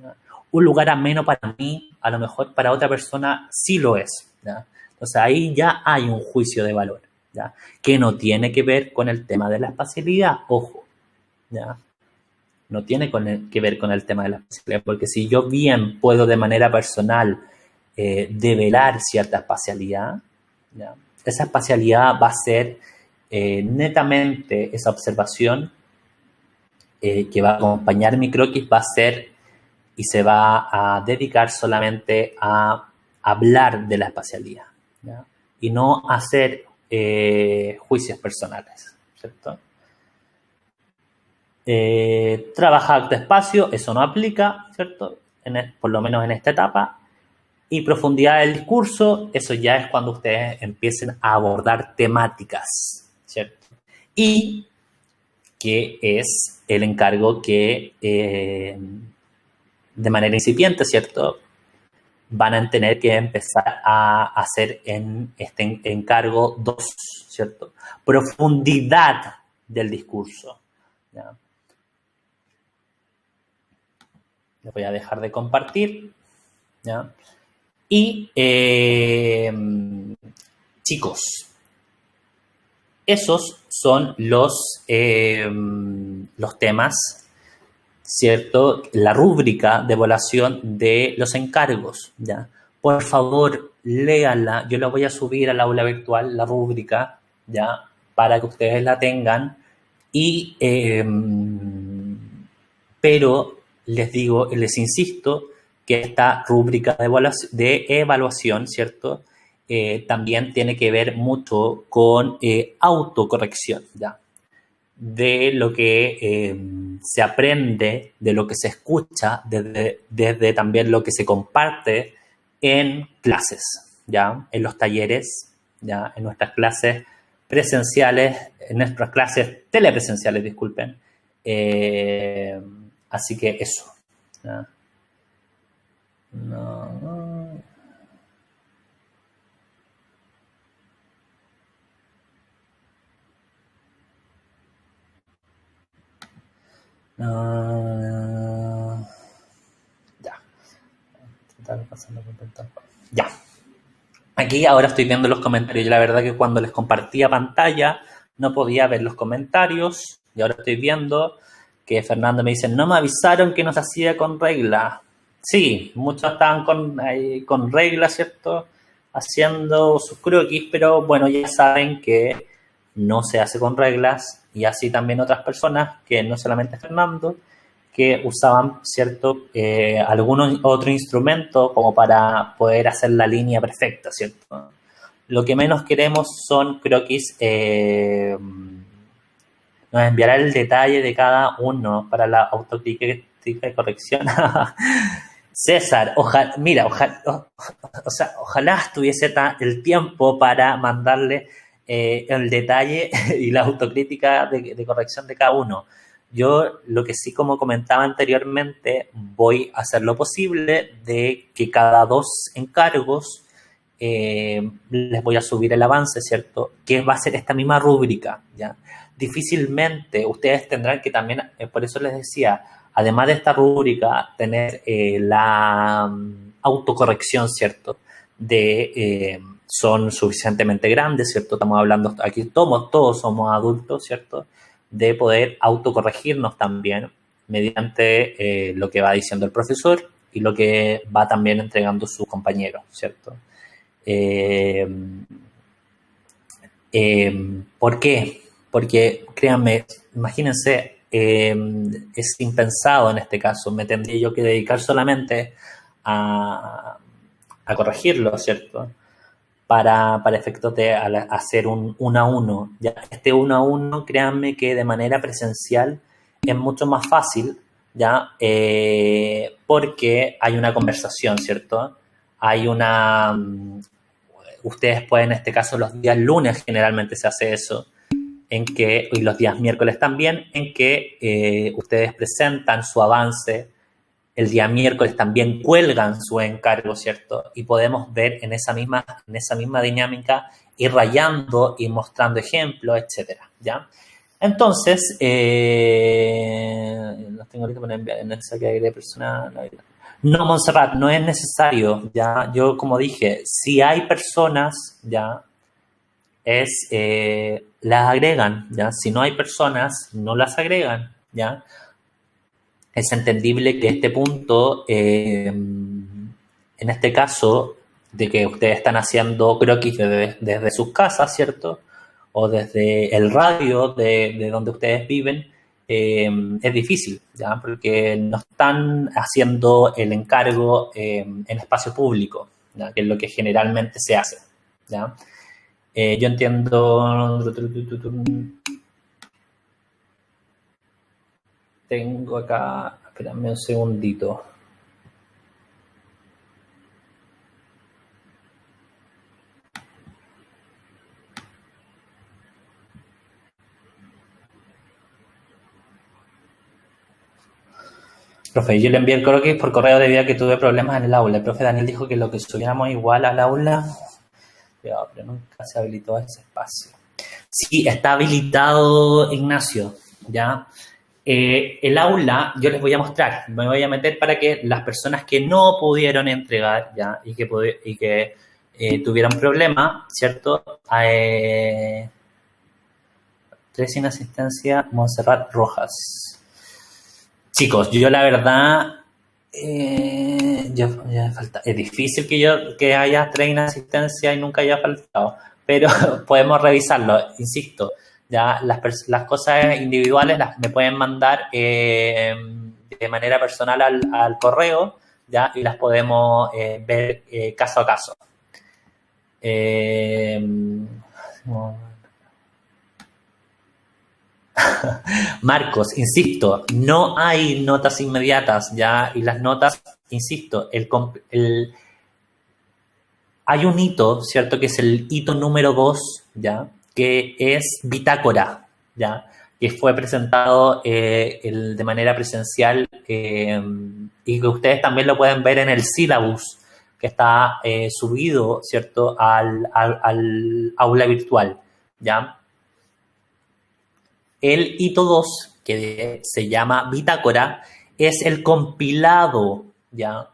¿Ya? Un lugar ameno para mí, a lo mejor para otra persona sí lo es, ¿ya? Entonces ahí ya hay un juicio de valor, ¿ya? Que no tiene que ver con el tema de la espacialidad, ojo, ¿ya? No tiene que ver con el tema de la espacialidad, porque si yo bien puedo de manera personal develar cierta espacialidad, ¿ya? Esa espacialidad va a ser netamente esa observación que va a acompañar mi croquis, va a ser y se va a dedicar solamente a hablar de la espacialidad, ¿ya? Y no a hacer juicios personales, ¿cierto? Trabajar de espacio, eso no aplica, ¿cierto? Por lo menos en esta etapa. Y profundidad del discurso, eso ya es cuando ustedes empiecen a abordar temáticas, ¿cierto? Y que es el encargo que de manera incipiente, ¿cierto?, van a tener que empezar a hacer en este encargo 2, ¿cierto? Profundidad del discurso, ¿ya? Les voy a dejar de compartir, ¿ya? Y, chicos, esos son los temas, ¿cierto? La rúbrica de evaluación de los encargos, ¿ya? Por favor, léanla. Yo la voy a subir al aula virtual, la rúbrica, ¿ya? Para que ustedes la tengan. Y, pero les digo, les insisto que esta rúbrica de evaluación, ¿cierto?, también tiene que ver mucho con autocorrección, ¿ya? De lo que se aprende, de lo que se escucha, desde también lo que se comparte en clases, ¿ya? En los talleres, ¿ya? En nuestras clases presenciales, en nuestras clases telepresenciales, disculpen. Así que eso, ¿ya? No. Ya. Ya. Aquí ahora estoy viendo los comentarios. Yo la verdad que cuando les compartía pantalla no podía ver los comentarios. Y ahora estoy viendo que Fernando me dice, no me avisaron que no se hacía con regla. Sí, muchos estaban con regla, ¿cierto? Haciendo sus croquis, pero bueno, ya saben que no se hace con reglas, y así también otras personas, que no solamente Fernando, que usaban, ¿cierto?, algún otro instrumento como para poder hacer la línea perfecta, ¿cierto? Lo que menos queremos son croquis. Nos enviará el detalle de cada uno para la autocrítica y corrección. César, ojalá estuviese el tiempo para mandarle el detalle y la autocrítica de corrección de cada uno. Yo lo que sí, como comentaba anteriormente, voy a hacer lo posible de que cada 2 encargos les voy a subir el avance, ¿cierto? Que va a ser esta misma rúbrica, ¿ya? Difícilmente ustedes tendrán que también, por eso les decía, además de esta rúbrica, tener la autocorrección, ¿cierto? Son suficientemente grandes, ¿cierto? Estamos hablando aquí, todos somos adultos, ¿cierto? De poder autocorregirnos también mediante lo que va diciendo el profesor y lo que va también entregando su compañero, ¿cierto? ¿Por qué? Porque, créanme, imagínense, es impensado en este caso, me tendría yo que dedicar solamente a corregirlo, ¿cierto? Para efectos de hacer un 1 a 1. ¿Ya? Este 1 a 1, créanme que de manera presencial es mucho más fácil, ¿ya? Porque hay una conversación, ¿cierto? Hay una... Ustedes pueden, en este caso, los días lunes generalmente se hace eso, y los días miércoles también, en que ustedes presentan su avance. El día miércoles también cuelgan su encargo, ¿cierto? Y podemos ver en esa misma dinámica ir rayando, ir mostrando ejemplos, etcétera, ¿ya? Entonces, los tengo ahorita para enviar en el saque de aire personal. No, Montserrat, no es necesario, ¿ya? Yo, como dije, si hay personas, ¿ya? Las agregan, ¿ya? Si no hay personas, no las agregan, ¿ya? Es entendible que este punto, en este caso, de que ustedes están haciendo croquis desde sus casas, ¿cierto? O desde el radio de donde ustedes viven, es difícil, ¿ya? Porque no están haciendo el encargo en espacio público, ¿ya? Que es lo que generalmente se hace, ¿ya? Yo entiendo... Tengo acá, espérame un segundito. Profe, yo le envié el croquis por correo debido a que tuve problemas en el aula. El profe Daniel dijo que lo que subiéramos igual al aula, pero nunca se habilitó ese espacio. Sí, está habilitado, Ignacio, ¿ya? El aula, yo les voy a mostrar, me voy a meter para que las personas que no pudieron entregar, ¿ya? Y que tuvieron problemas, ¿cierto? 3 sin asistencia, Montserrat Rojas. Chicos, yo la verdad, es difícil que haya 3 sin asistencia y nunca haya faltado, pero podemos revisarlo, insisto. Ya las cosas individuales me pueden mandar de manera personal al correo, ya, y las podemos ver caso a caso. Marcos, insisto, no hay notas inmediatas, ya, y las notas, insisto, hay un hito, ¿cierto? Que es el hito número 2, ya, que es bitácora, ¿ya? Que fue presentado de manera presencial y que ustedes también lo pueden ver en el syllabus que está subido, ¿cierto? Al aula virtual, ¿ya? El hito 2, que se llama bitácora, es el compilado, ¿ya?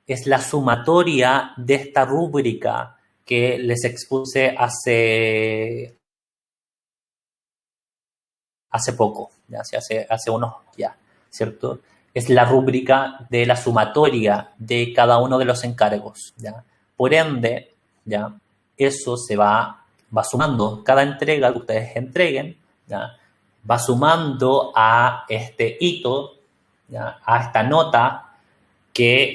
Es la sumatoria de esta rúbrica que les expuse hace poco, ¿ya? Hace unos días, ¿cierto? Es la rúbrica de la sumatoria de cada uno de los encargos, ¿ya? Por ende, ¿ya? Eso se va sumando. Cada entrega que ustedes entreguen, ¿ya? Va sumando a este hito, ¿ya? A esta nota que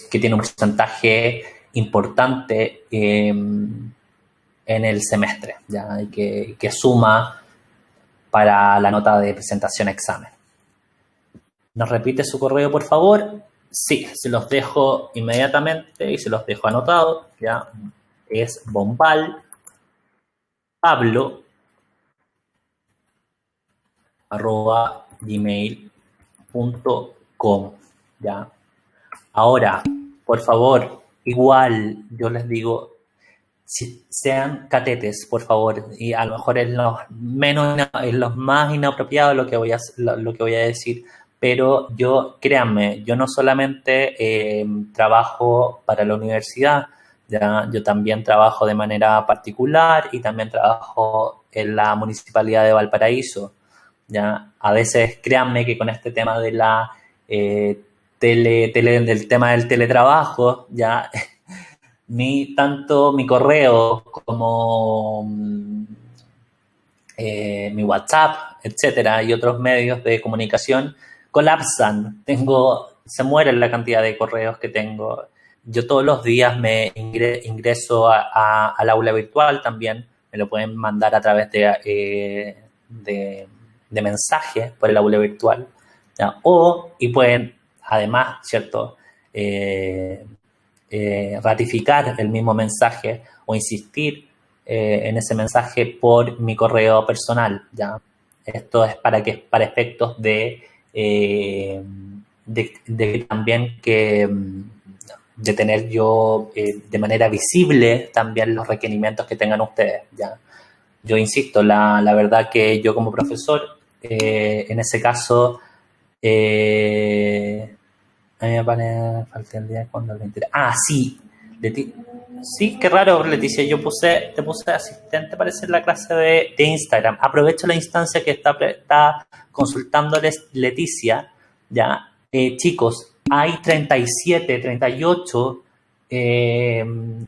tiene un porcentaje importante en el semestre, ¿ya? Y que suma para la nota de presentación examen. ¿Nos repite su correo, por favor? Sí, se los dejo inmediatamente y se los dejo anotados, ¿ya? Es Bombal Pablo @gmail.com, ¿ya? Ahora, por favor, igual yo les digo, sean catetes, por favor, y a lo mejor es los más inapropiado lo que voy a decir, pero créanme, yo no solamente trabajo para la universidad, ya, yo también trabajo de manera particular y también trabajo en la Municipalidad de Valparaíso, ya, a veces créanme que con este tema de la del tema del teletrabajo, ya tanto mi correo como mi WhatsApp, etcétera, y otros medios de comunicación colapsan. Se muere la cantidad de correos que tengo. Yo todos los días me ingreso al aula virtual también. Me lo pueden mandar a través de mensajes por el aula virtual, ¿ya? Y pueden, además, ¿cierto?, ratificar el mismo mensaje o insistir en ese mensaje por mi correo personal, ¿ya? Esto es para efectos de también de tener yo de manera visible también los requerimientos que tengan ustedes, ¿ya? Yo insisto, la verdad que yo como profesor, en ese caso, a mí me falta el día cuando le interesa. Ah, sí. Sí, qué raro, Leticia. Te puse asistente, parece, en la clase de Instagram. Aprovecho la instancia que está consultándoles Leticia, ¿ya? Chicos, hay 37, 38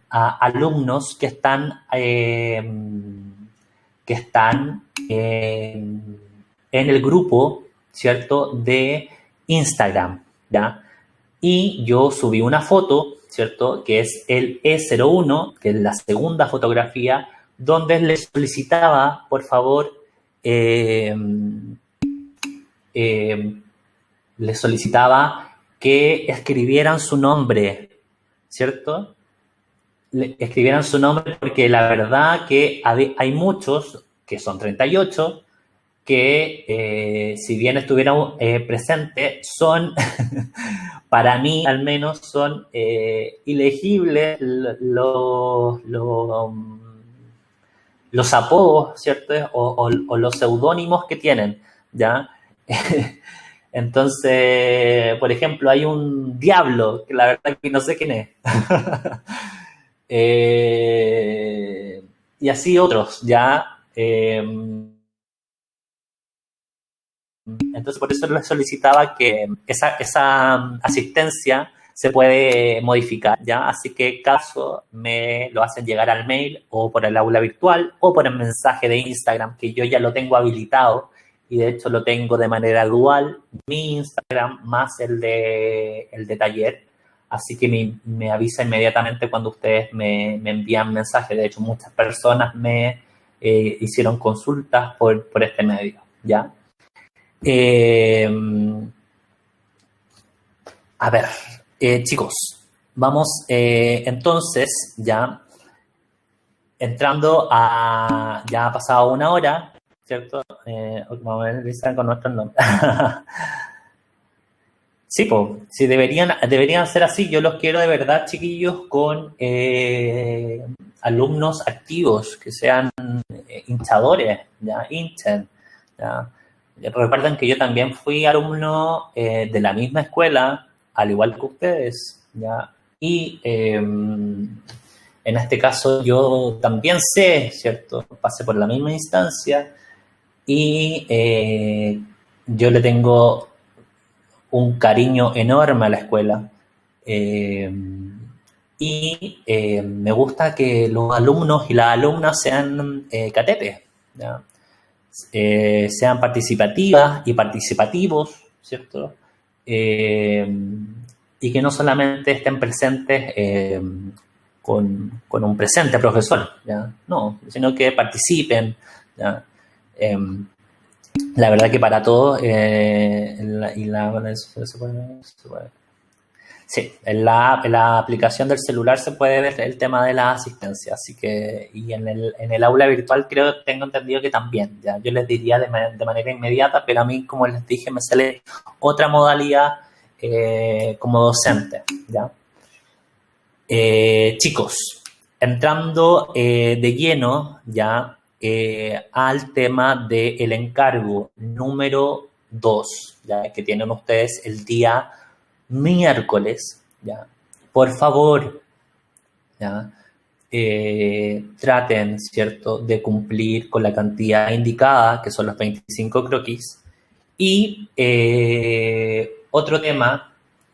alumnos que están en el grupo, ¿cierto?, de Instagram, ¿ya? Y yo subí una foto, ¿cierto?, que es el E01, que es la segunda fotografía, donde les solicitaba, por favor, les solicitaba que escribieran su nombre, ¿cierto? Escribieran su nombre porque la verdad que hay muchos, que son 38, que si bien estuvieran presentes, son, para mí al menos, son ilegibles los apodos, ¿cierto? O los seudónimos que tienen, ¿ya? Entonces, por ejemplo, hay un diablo, que la verdad que no sé quién es. Y así otros, ¿ya? Entonces, por eso les solicitaba que esa asistencia se puede modificar, ¿ya? Así que caso me lo hacen llegar al mail o por el aula virtual o por el mensaje de Instagram, que yo ya lo tengo habilitado y de hecho lo tengo de manera dual, mi Instagram más el de taller. Así que me avisa inmediatamente cuando ustedes me envían mensajes. De hecho, muchas personas me hicieron consultas por este medio, ¿ya? A ver, chicos, vamos entonces ya entrando ya ha pasado una hora, ¿cierto? Vamos a ver con nuestros nombres. Sí, pues, sí, deberían ser así. Yo los quiero de verdad, chiquillos, con alumnos activos, que sean hinchadores, ya, hinchen, ya. Recuerden que yo también fui alumno de la misma escuela, al igual que ustedes, ¿ya? Y en este caso yo también sé, ¿cierto? Pasé por la misma instancia y yo le tengo un cariño enorme a la escuela. Y me gusta que los alumnos y las alumnas sean catetes, ¿ya? Sean participativas y participativos, ¿cierto? Y que no solamente estén presentes con un presente profesor, ¿ya? No, sino que participen, ¿ya? La verdad que para todos, sí, en la aplicación del celular se puede ver el tema de la asistencia, así que, y en el aula virtual tengo entendido que también, ya, yo les diría de manera inmediata, pero a mí, como les dije, me sale otra modalidad como docente, ¿ya? Chicos, entrando de lleno ya al tema del encargo número 2, ya que tienen ustedes el día miércoles, ya. Por favor, ya, traten, ¿cierto?, de cumplir con la cantidad indicada, que son los 25 croquis. Y otro tema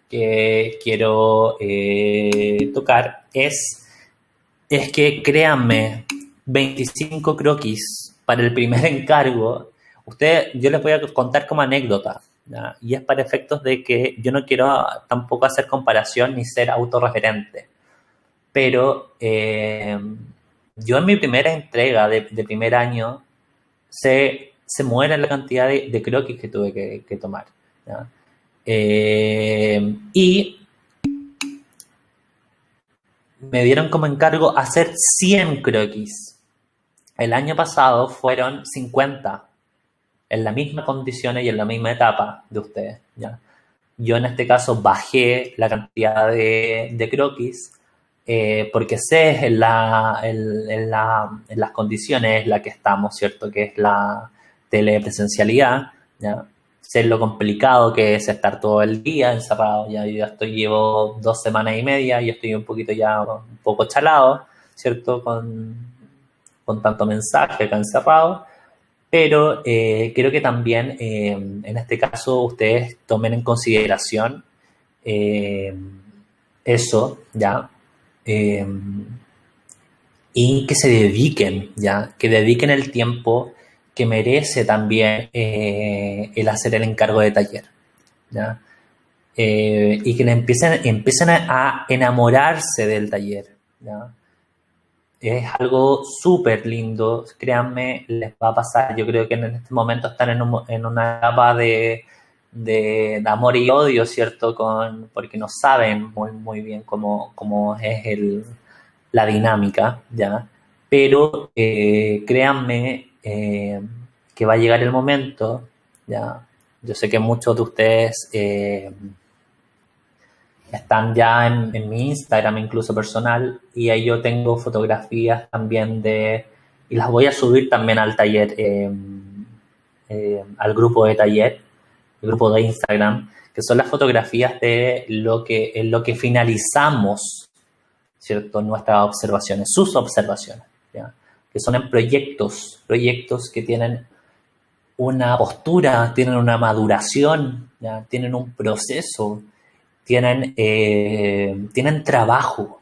que quiero tocar es que créanme, 25 croquis para el primer encargo, yo les voy a contar como anécdota, ¿ya? Y es para efectos de que yo no quiero tampoco hacer comparación ni ser autorreferente, pero yo en mi primera entrega de primer año se muere la cantidad de croquis que tuve que tomar, ¿ya? Y me dieron como encargo hacer 100 croquis. El año pasado fueron 50, en las mismas condiciones y en la misma etapa de ustedes, ¿ya? Yo en este caso bajé la cantidad de croquis porque sé en las condiciones en las que estamos, ¿cierto? Que es la telepresencialidad, ¿ya? Sé lo complicado que es estar todo el día encerrado. Ya yo llevo 2 semanas y media y estoy un poco chalado, ¿cierto? Con tanto mensaje acá encerrado. Pero creo que también en este caso ustedes tomen en consideración eso, ¿ya? Y que se dediquen, ¿ya? Que dediquen el tiempo que merece también el hacer el encargo de taller, ¿ya? Y que empiecen a enamorarse del taller, ¿ya? Es algo súper lindo, créanme, les va a pasar. Yo creo que en este momento están en una etapa de amor y odio, ¿cierto? Porque no saben muy bien cómo es la dinámica, ¿ya? Pero créanme que va a llegar el momento, ¿ya? Yo sé que muchos de ustedes están ya en mi Instagram, incluso personal, y ahí yo tengo fotografías también y las voy a subir también al taller, al grupo de taller, el grupo de Instagram, que son las fotografías de en lo que finalizamos, ¿cierto? Nuestras observaciones, sus observaciones, ¿ya? Que son en proyectos que tienen una postura, tienen una maduración, ¿ya? Tienen un proceso, tienen trabajo,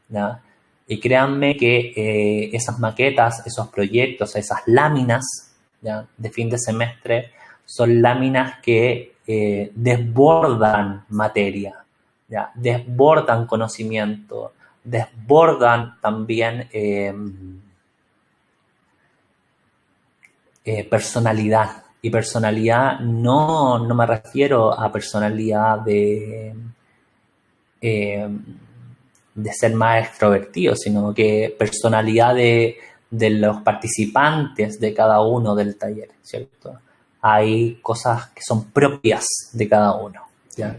¿ya? Y créanme que esas maquetas, esos proyectos, esas láminas, ¿ya?, de fin de semestre son láminas que desbordan materia, ¿ya? Desbordan conocimiento, desbordan también personalidad. Y personalidad no me refiero a personalidad de ser más extrovertido, sino que personalidad de los participantes de cada uno del taller, ¿cierto? Hay cosas que son propias de cada uno, ¿ya?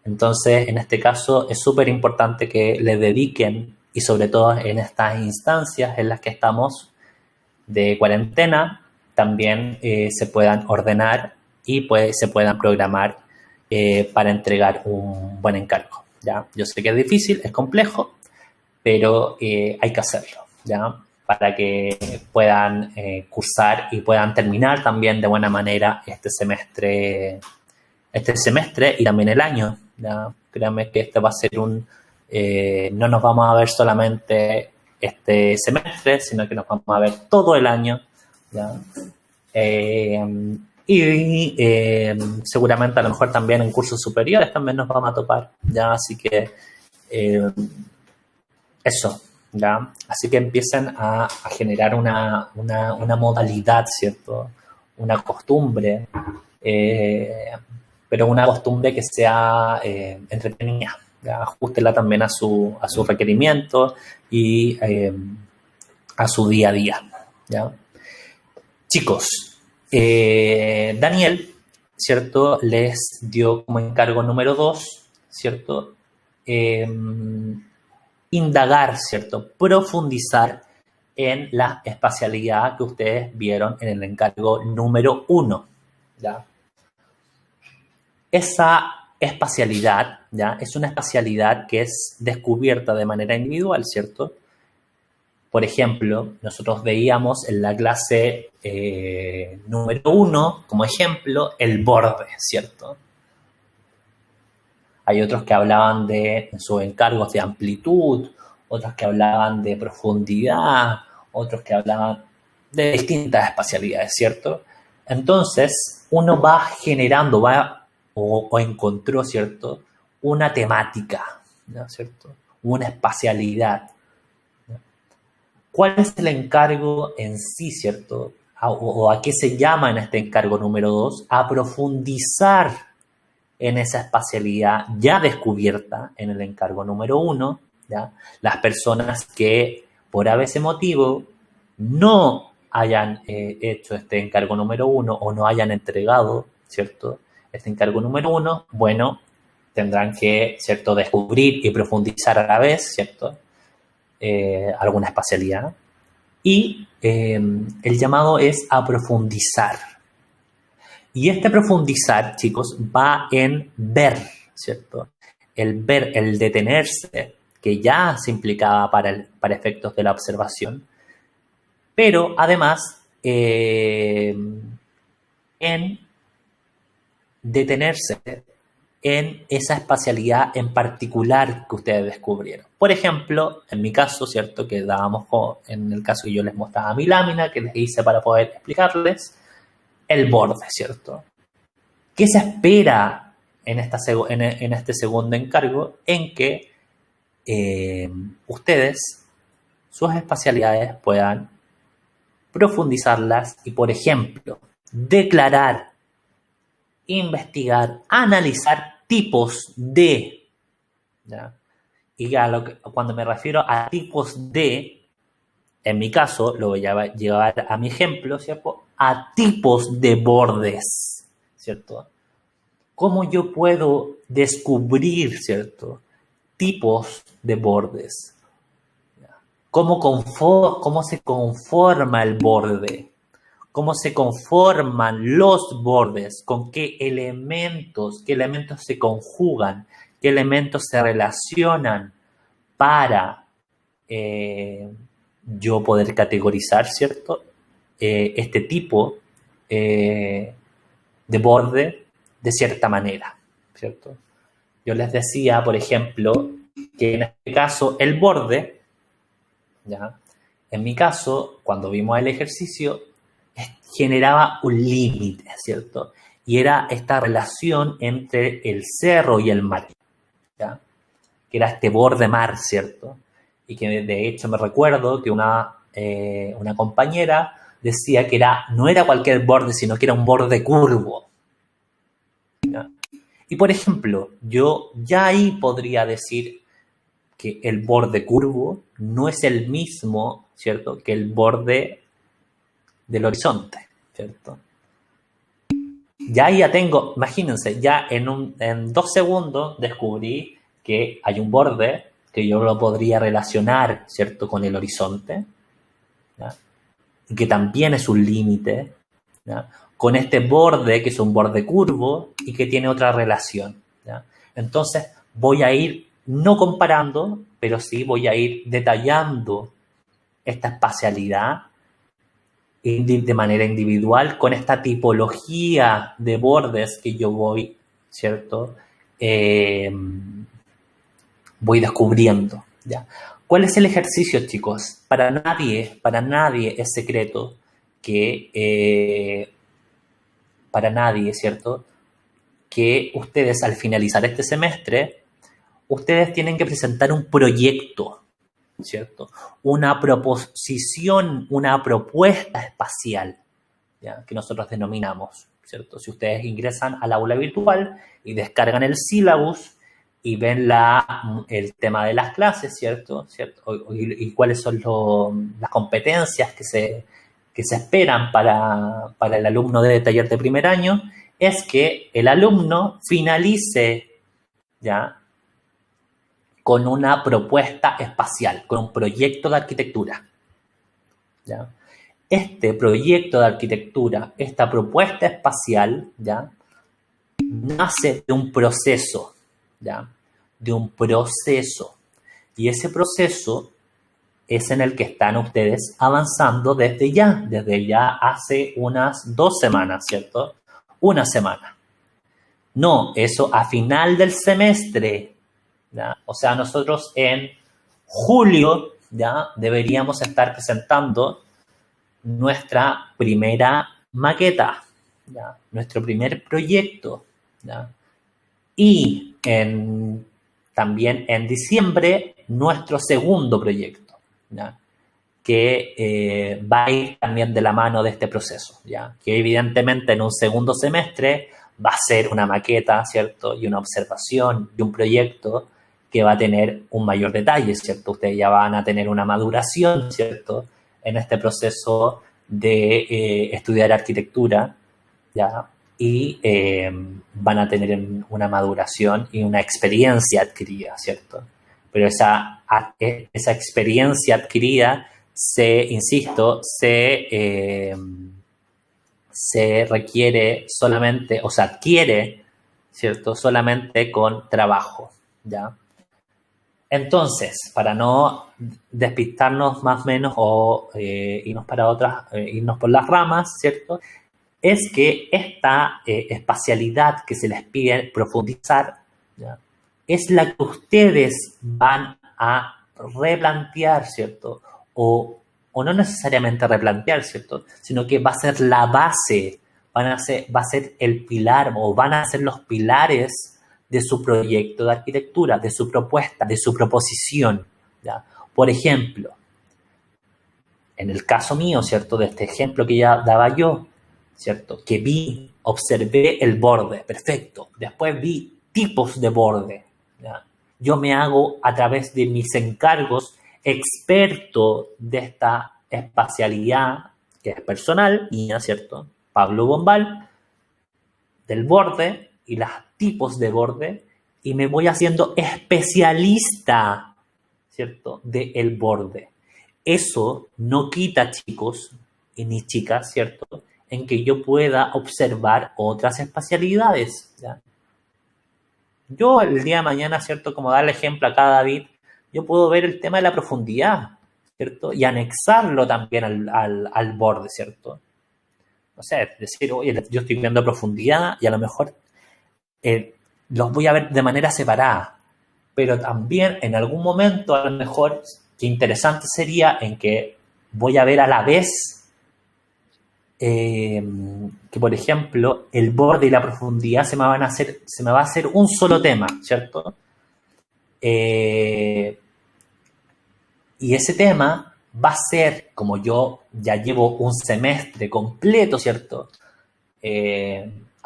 Entonces, en este caso, es súper importante que le dediquen, y sobre todo en estas instancias en las que estamos de cuarentena, también se puedan ordenar y se puedan programar para entregar un buen encargo, ¿ya? Yo sé que es difícil, es complejo, pero hay que hacerlo, ¿ya? Para que puedan cursar y puedan terminar también de buena manera este semestre y también el año, ¿ya? Créanme que este va a ser no nos vamos a ver solamente este semestre, sino que nos vamos a ver todo el año, ¿ya? Seguramente a lo mejor también en cursos superiores también nos vamos a topar, ¿ya? Así que eso, ¿ya? Así que empiecen a generar una modalidad, ¿cierto? Una costumbre, pero una costumbre que sea entretenida, ¿ya? Ajústela también a su requerimiento y a su día a día, ¿ya? Chicos, Daniel, ¿cierto?, les dio como encargo número 2, ¿cierto? indagar, ¿cierto? Profundizar en la espacialidad que ustedes vieron en el encargo número 1, ¿ya? Esa espacialidad, ¿ya? Es una espacialidad que es descubierta de manera individual, ¿cierto? Por ejemplo, nosotros veíamos en la clase número 1, como ejemplo, el borde, ¿cierto? Hay otros que hablaban de sus encargos de amplitud, otros que hablaban de profundidad, otros que hablaban de distintas espacialidades, ¿cierto? Entonces, uno va generando, o encontró, ¿cierto? Una temática, ¿no? ¿Cierto? Una espacialidad. ¿No? ¿Cuál es el encargo en sí, ¿cierto? O a qué se llama en este encargo número 2? A profundizar en esa espacialidad ya descubierta en el encargo número 1, ¿ya? Las personas que por ese motivo no hayan hecho este encargo número 1 o no hayan entregado, ¿cierto? Este encargo número 1, bueno, tendrán que, ¿cierto?, descubrir y profundizar a la vez, ¿cierto?, alguna espacialidad. Y el llamado es a profundizar. Y este profundizar, chicos, va en ver, ¿cierto? El ver, el detenerse, que ya se implicaba para efectos de la observación, pero además en detenerse en esa espacialidad en particular que ustedes descubrieron. Por ejemplo, en mi caso, ¿cierto?, que dábamos en el caso que yo les mostraba mi lámina, que les hice para poder explicarles, el borde, ¿cierto? ¿Qué se espera en este segundo encargo? En que ustedes, sus espacialidades, puedan profundizarlas y, por ejemplo, declarar, investigar, analizar tipos de, ¿ya? Y ya cuando me refiero a tipos de, en mi caso, lo voy a llevar a mi ejemplo, ¿cierto? A tipos de bordes, ¿cierto? ¿Cómo yo puedo descubrir, ¿cierto?, tipos de bordes? ¿Cómo se conforma el borde? ¿Cómo se conforman los bordes? ¿Con qué elementos se conjugan? ¿Qué elementos se relacionan para yo poder categorizar, ¿cierto?, este tipo de borde de cierta manera, ¿cierto? Yo les decía, por ejemplo, que en este caso el borde, ¿ya?, en mi caso, cuando vimos el ejercicio, generaba un límite, ¿cierto? Y era esta relación entre el cerro y el mar, ¿ya?, que era este borde mar, ¿cierto? Y que de hecho me recuerdo que una compañera decía que no era cualquier borde, sino que era un borde curvo, ¿ya? Y por ejemplo, yo ya ahí podría decir que el borde curvo no es el mismo, ¿cierto?, que el borde del horizonte, ¿cierto? Ya tengo, imagínense, ya en 2 segundos descubrí que hay un borde que yo lo podría relacionar, ¿cierto?, con el horizonte, ¿ya?, y que también es un límite, ¿ya?, con este borde que es un borde curvo y que tiene otra relación, ¿ya? Entonces voy a ir no comparando, pero sí voy a ir detallando esta espacialidad de manera individual con esta tipología de bordes que yo voy, ¿cierto?, voy descubriendo, ¿ya? ¿Cuál es el ejercicio, chicos? Para nadie es secreto que, para nadie, ¿cierto?, que ustedes al finalizar este semestre, ustedes tienen que presentar un proyecto, ¿cierto? Una proposición, una propuesta espacial, ¿ya?, que nosotros denominamos, ¿cierto? Si ustedes ingresan al aula virtual y descargan el sílabus y ven el tema de las clases, ¿cierto? Y cuáles son las competencias que se esperan para el alumno de taller de primer año, es que el alumno finalice, ¿ya?, con una propuesta espacial, con un proyecto de arquitectura, ¿ya? Este proyecto de arquitectura, esta propuesta espacial, ¿ya?, nace de un proceso, ¿ya?, de un proceso. Y ese proceso es en el que están ustedes avanzando desde ya hace unas 2 semanas, ¿cierto? Una semana. No, eso a final del semestre, ¿ya? O sea, nosotros en julio, ¿ya?, deberíamos estar presentando nuestra primera maqueta, ¿ya?, nuestro primer proyecto, ¿ya? Y también en diciembre nuestro segundo proyecto, ¿ya?, que va a ir también de la mano de este proceso, ¿ya?, que evidentemente en un segundo semestre va a ser una maqueta, ¿cierto?, y una observación y un proyecto que va a tener un mayor detalle, ¿cierto? Ustedes ya van a tener una maduración, ¿cierto?, en este proceso de estudiar arquitectura, ¿ya? Y van a tener una maduración y una experiencia adquirida, ¿cierto? Pero esa experiencia adquirida se requiere solamente, o se adquiere, ¿cierto?, solamente con trabajo, ¿ya? Entonces, para no despistarnos más o menos o irnos por las ramas, ¿cierto?, es que esta espacialidad que se les pide profundizar, ¿ya?, es la que ustedes van a replantear, ¿cierto? O no necesariamente replantear, ¿cierto?, sino que va a ser la base, va a ser el pilar o van a ser los pilares de su proyecto de arquitectura, de su propuesta, de su proposición, ¿ya? Por ejemplo, en el caso mío, ¿cierto?, de este ejemplo que ya daba yo, ¿cierto?, que observé el borde, perfecto, después vi tipos de borde, ¿ya? Yo me hago a través de mis encargos experto de esta espacialidad que es personal, mía, ¿cierto?, Pablo Bombal, del borde y los tipos de borde, y me voy haciendo especialista, ¿cierto?, del borde. Eso no quita, chicos y ni chicas, ¿cierto?, en que yo pueda observar otras espacialidades, ¿ya? Yo el día de mañana, ¿cierto?, como darle ejemplo acá a David, yo puedo ver el tema de la profundidad, ¿cierto?, y anexarlo también al borde, ¿cierto? No sé, decir, oye, yo estoy viendo profundidad y a lo mejor los voy a ver de manera separada, pero también en algún momento a lo mejor qué interesante sería en que voy a ver a la vez que, por ejemplo, el borde y la profundidad se me va a hacer un solo tema, ¿cierto? Y ese tema va a ser, como yo ya llevo un semestre completo, ¿cierto?,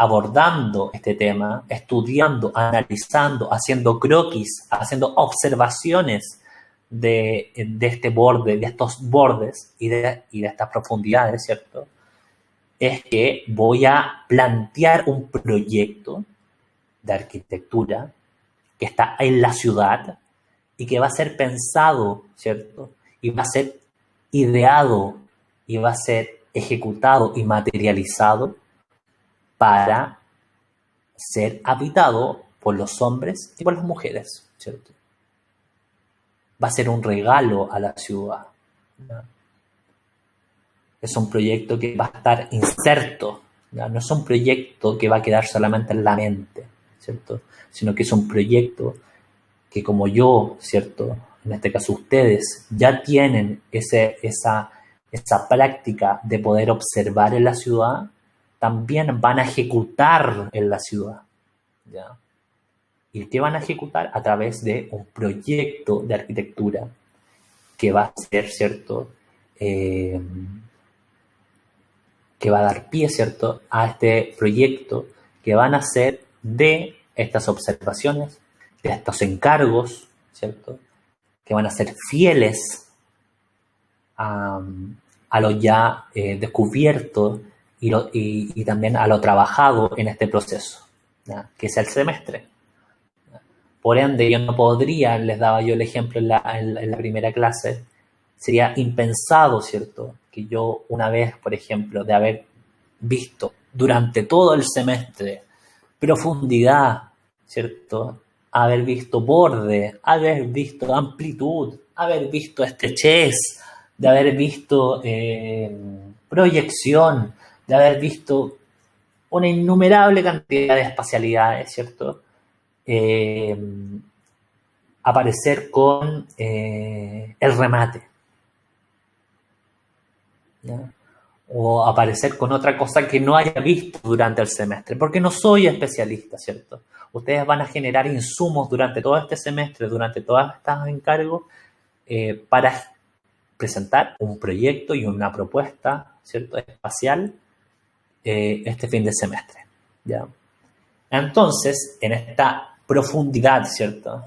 abordando este tema, estudiando, analizando, haciendo croquis, haciendo observaciones de este borde, de estos bordes y de estas profundidades, ¿cierto?, es que voy a plantear un proyecto de arquitectura que está en la ciudad y que va a ser pensado, ¿cierto?, y va a ser ideado y va a ser ejecutado y materializado para ser habitado por los hombres y por las mujeres, ¿cierto? Va a ser un regalo a la ciudad, ¿no? Es un proyecto que va a estar inserto, ¿no? No es un proyecto que va a quedar solamente en la mente, ¿cierto?, sino que es un proyecto que, como yo, ¿cierto?, en este caso ustedes, ya tienen esa práctica de poder observar en la ciudad, también van a ejecutar en la ciudad, ¿ya? ¿Y qué van a ejecutar? A través de un proyecto de arquitectura que va a ser, ¿cierto?, que va a dar pie, ¿cierto?, a este proyecto que van a ser de estas observaciones, de estos encargos, ¿cierto?, que van a ser fieles a lo ya descubierto y también a lo trabajado en este proceso, ¿ya?, que es el semestre. Por ende, yo no podría, les daba yo el ejemplo en la primera clase, sería impensado, ¿cierto? Que yo una vez, por ejemplo, de haber visto durante todo el semestre profundidad, ¿cierto? Haber visto borde, haber visto amplitud, haber visto estrechez, de haber visto proyección, de haber visto una innumerable cantidad de espacialidades, ¿cierto? Aparecer con el remate, ¿ya? O aparecer con otra cosa que no haya visto durante el semestre, porque no soy especialista, ¿cierto? Ustedes van a generar insumos durante todo este semestre, durante todos estos encargos, para presentar un proyecto y una propuesta, ¿cierto?, espacial este fin de semestre, ¿ya? Entonces, en esta profundidad, ¿cierto?,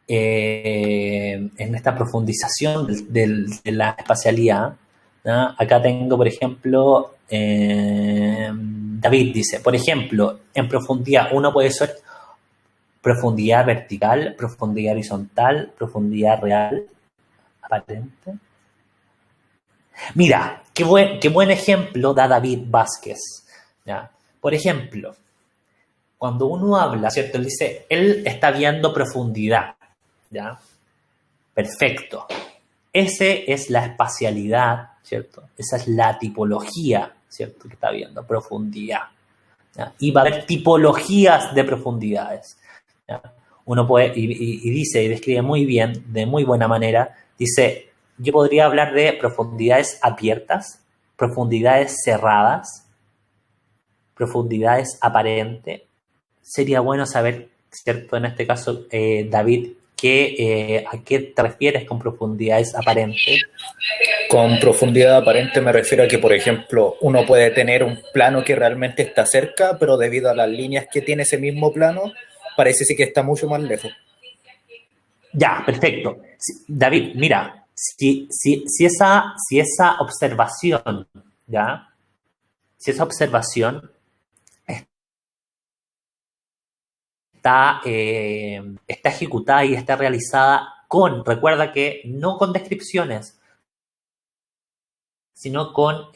en esta profundización de la espacialidad, ¿no? Acá tengo, por ejemplo, David dice, por ejemplo, en profundidad uno puede ser profundidad vertical, profundidad horizontal, profundidad real, aparente. Mira, qué buen ejemplo da David Vázquez, ¿ya? Por ejemplo, cuando uno habla, ¿cierto? Él dice, él está viendo profundidad, ¿ya? Perfecto. Esa es la espacialidad, ¿cierto? Esa es la tipología, ¿cierto?, que está viendo, profundidad, ¿ya? Y va a haber tipologías de profundidades, ¿ya? Uno puede, y dice, y describe muy bien, de muy buena manera, dice, yo podría hablar de profundidades abiertas, profundidades cerradas, profundidades aparentes. Sería bueno saber, ¿cierto?, en este caso, David, ¿a qué te refieres con profundidades aparentes?
Con profundidad aparente me refiero a que, por ejemplo, uno puede tener un plano que realmente está cerca, pero debido a las líneas que tiene ese mismo plano, parece sí que está mucho más lejos.
Ya, perfecto. David, mira, si esa observación, ¿ya? Si esa observación está ejecutada y está realizada recuerda que no con descripciones, sino con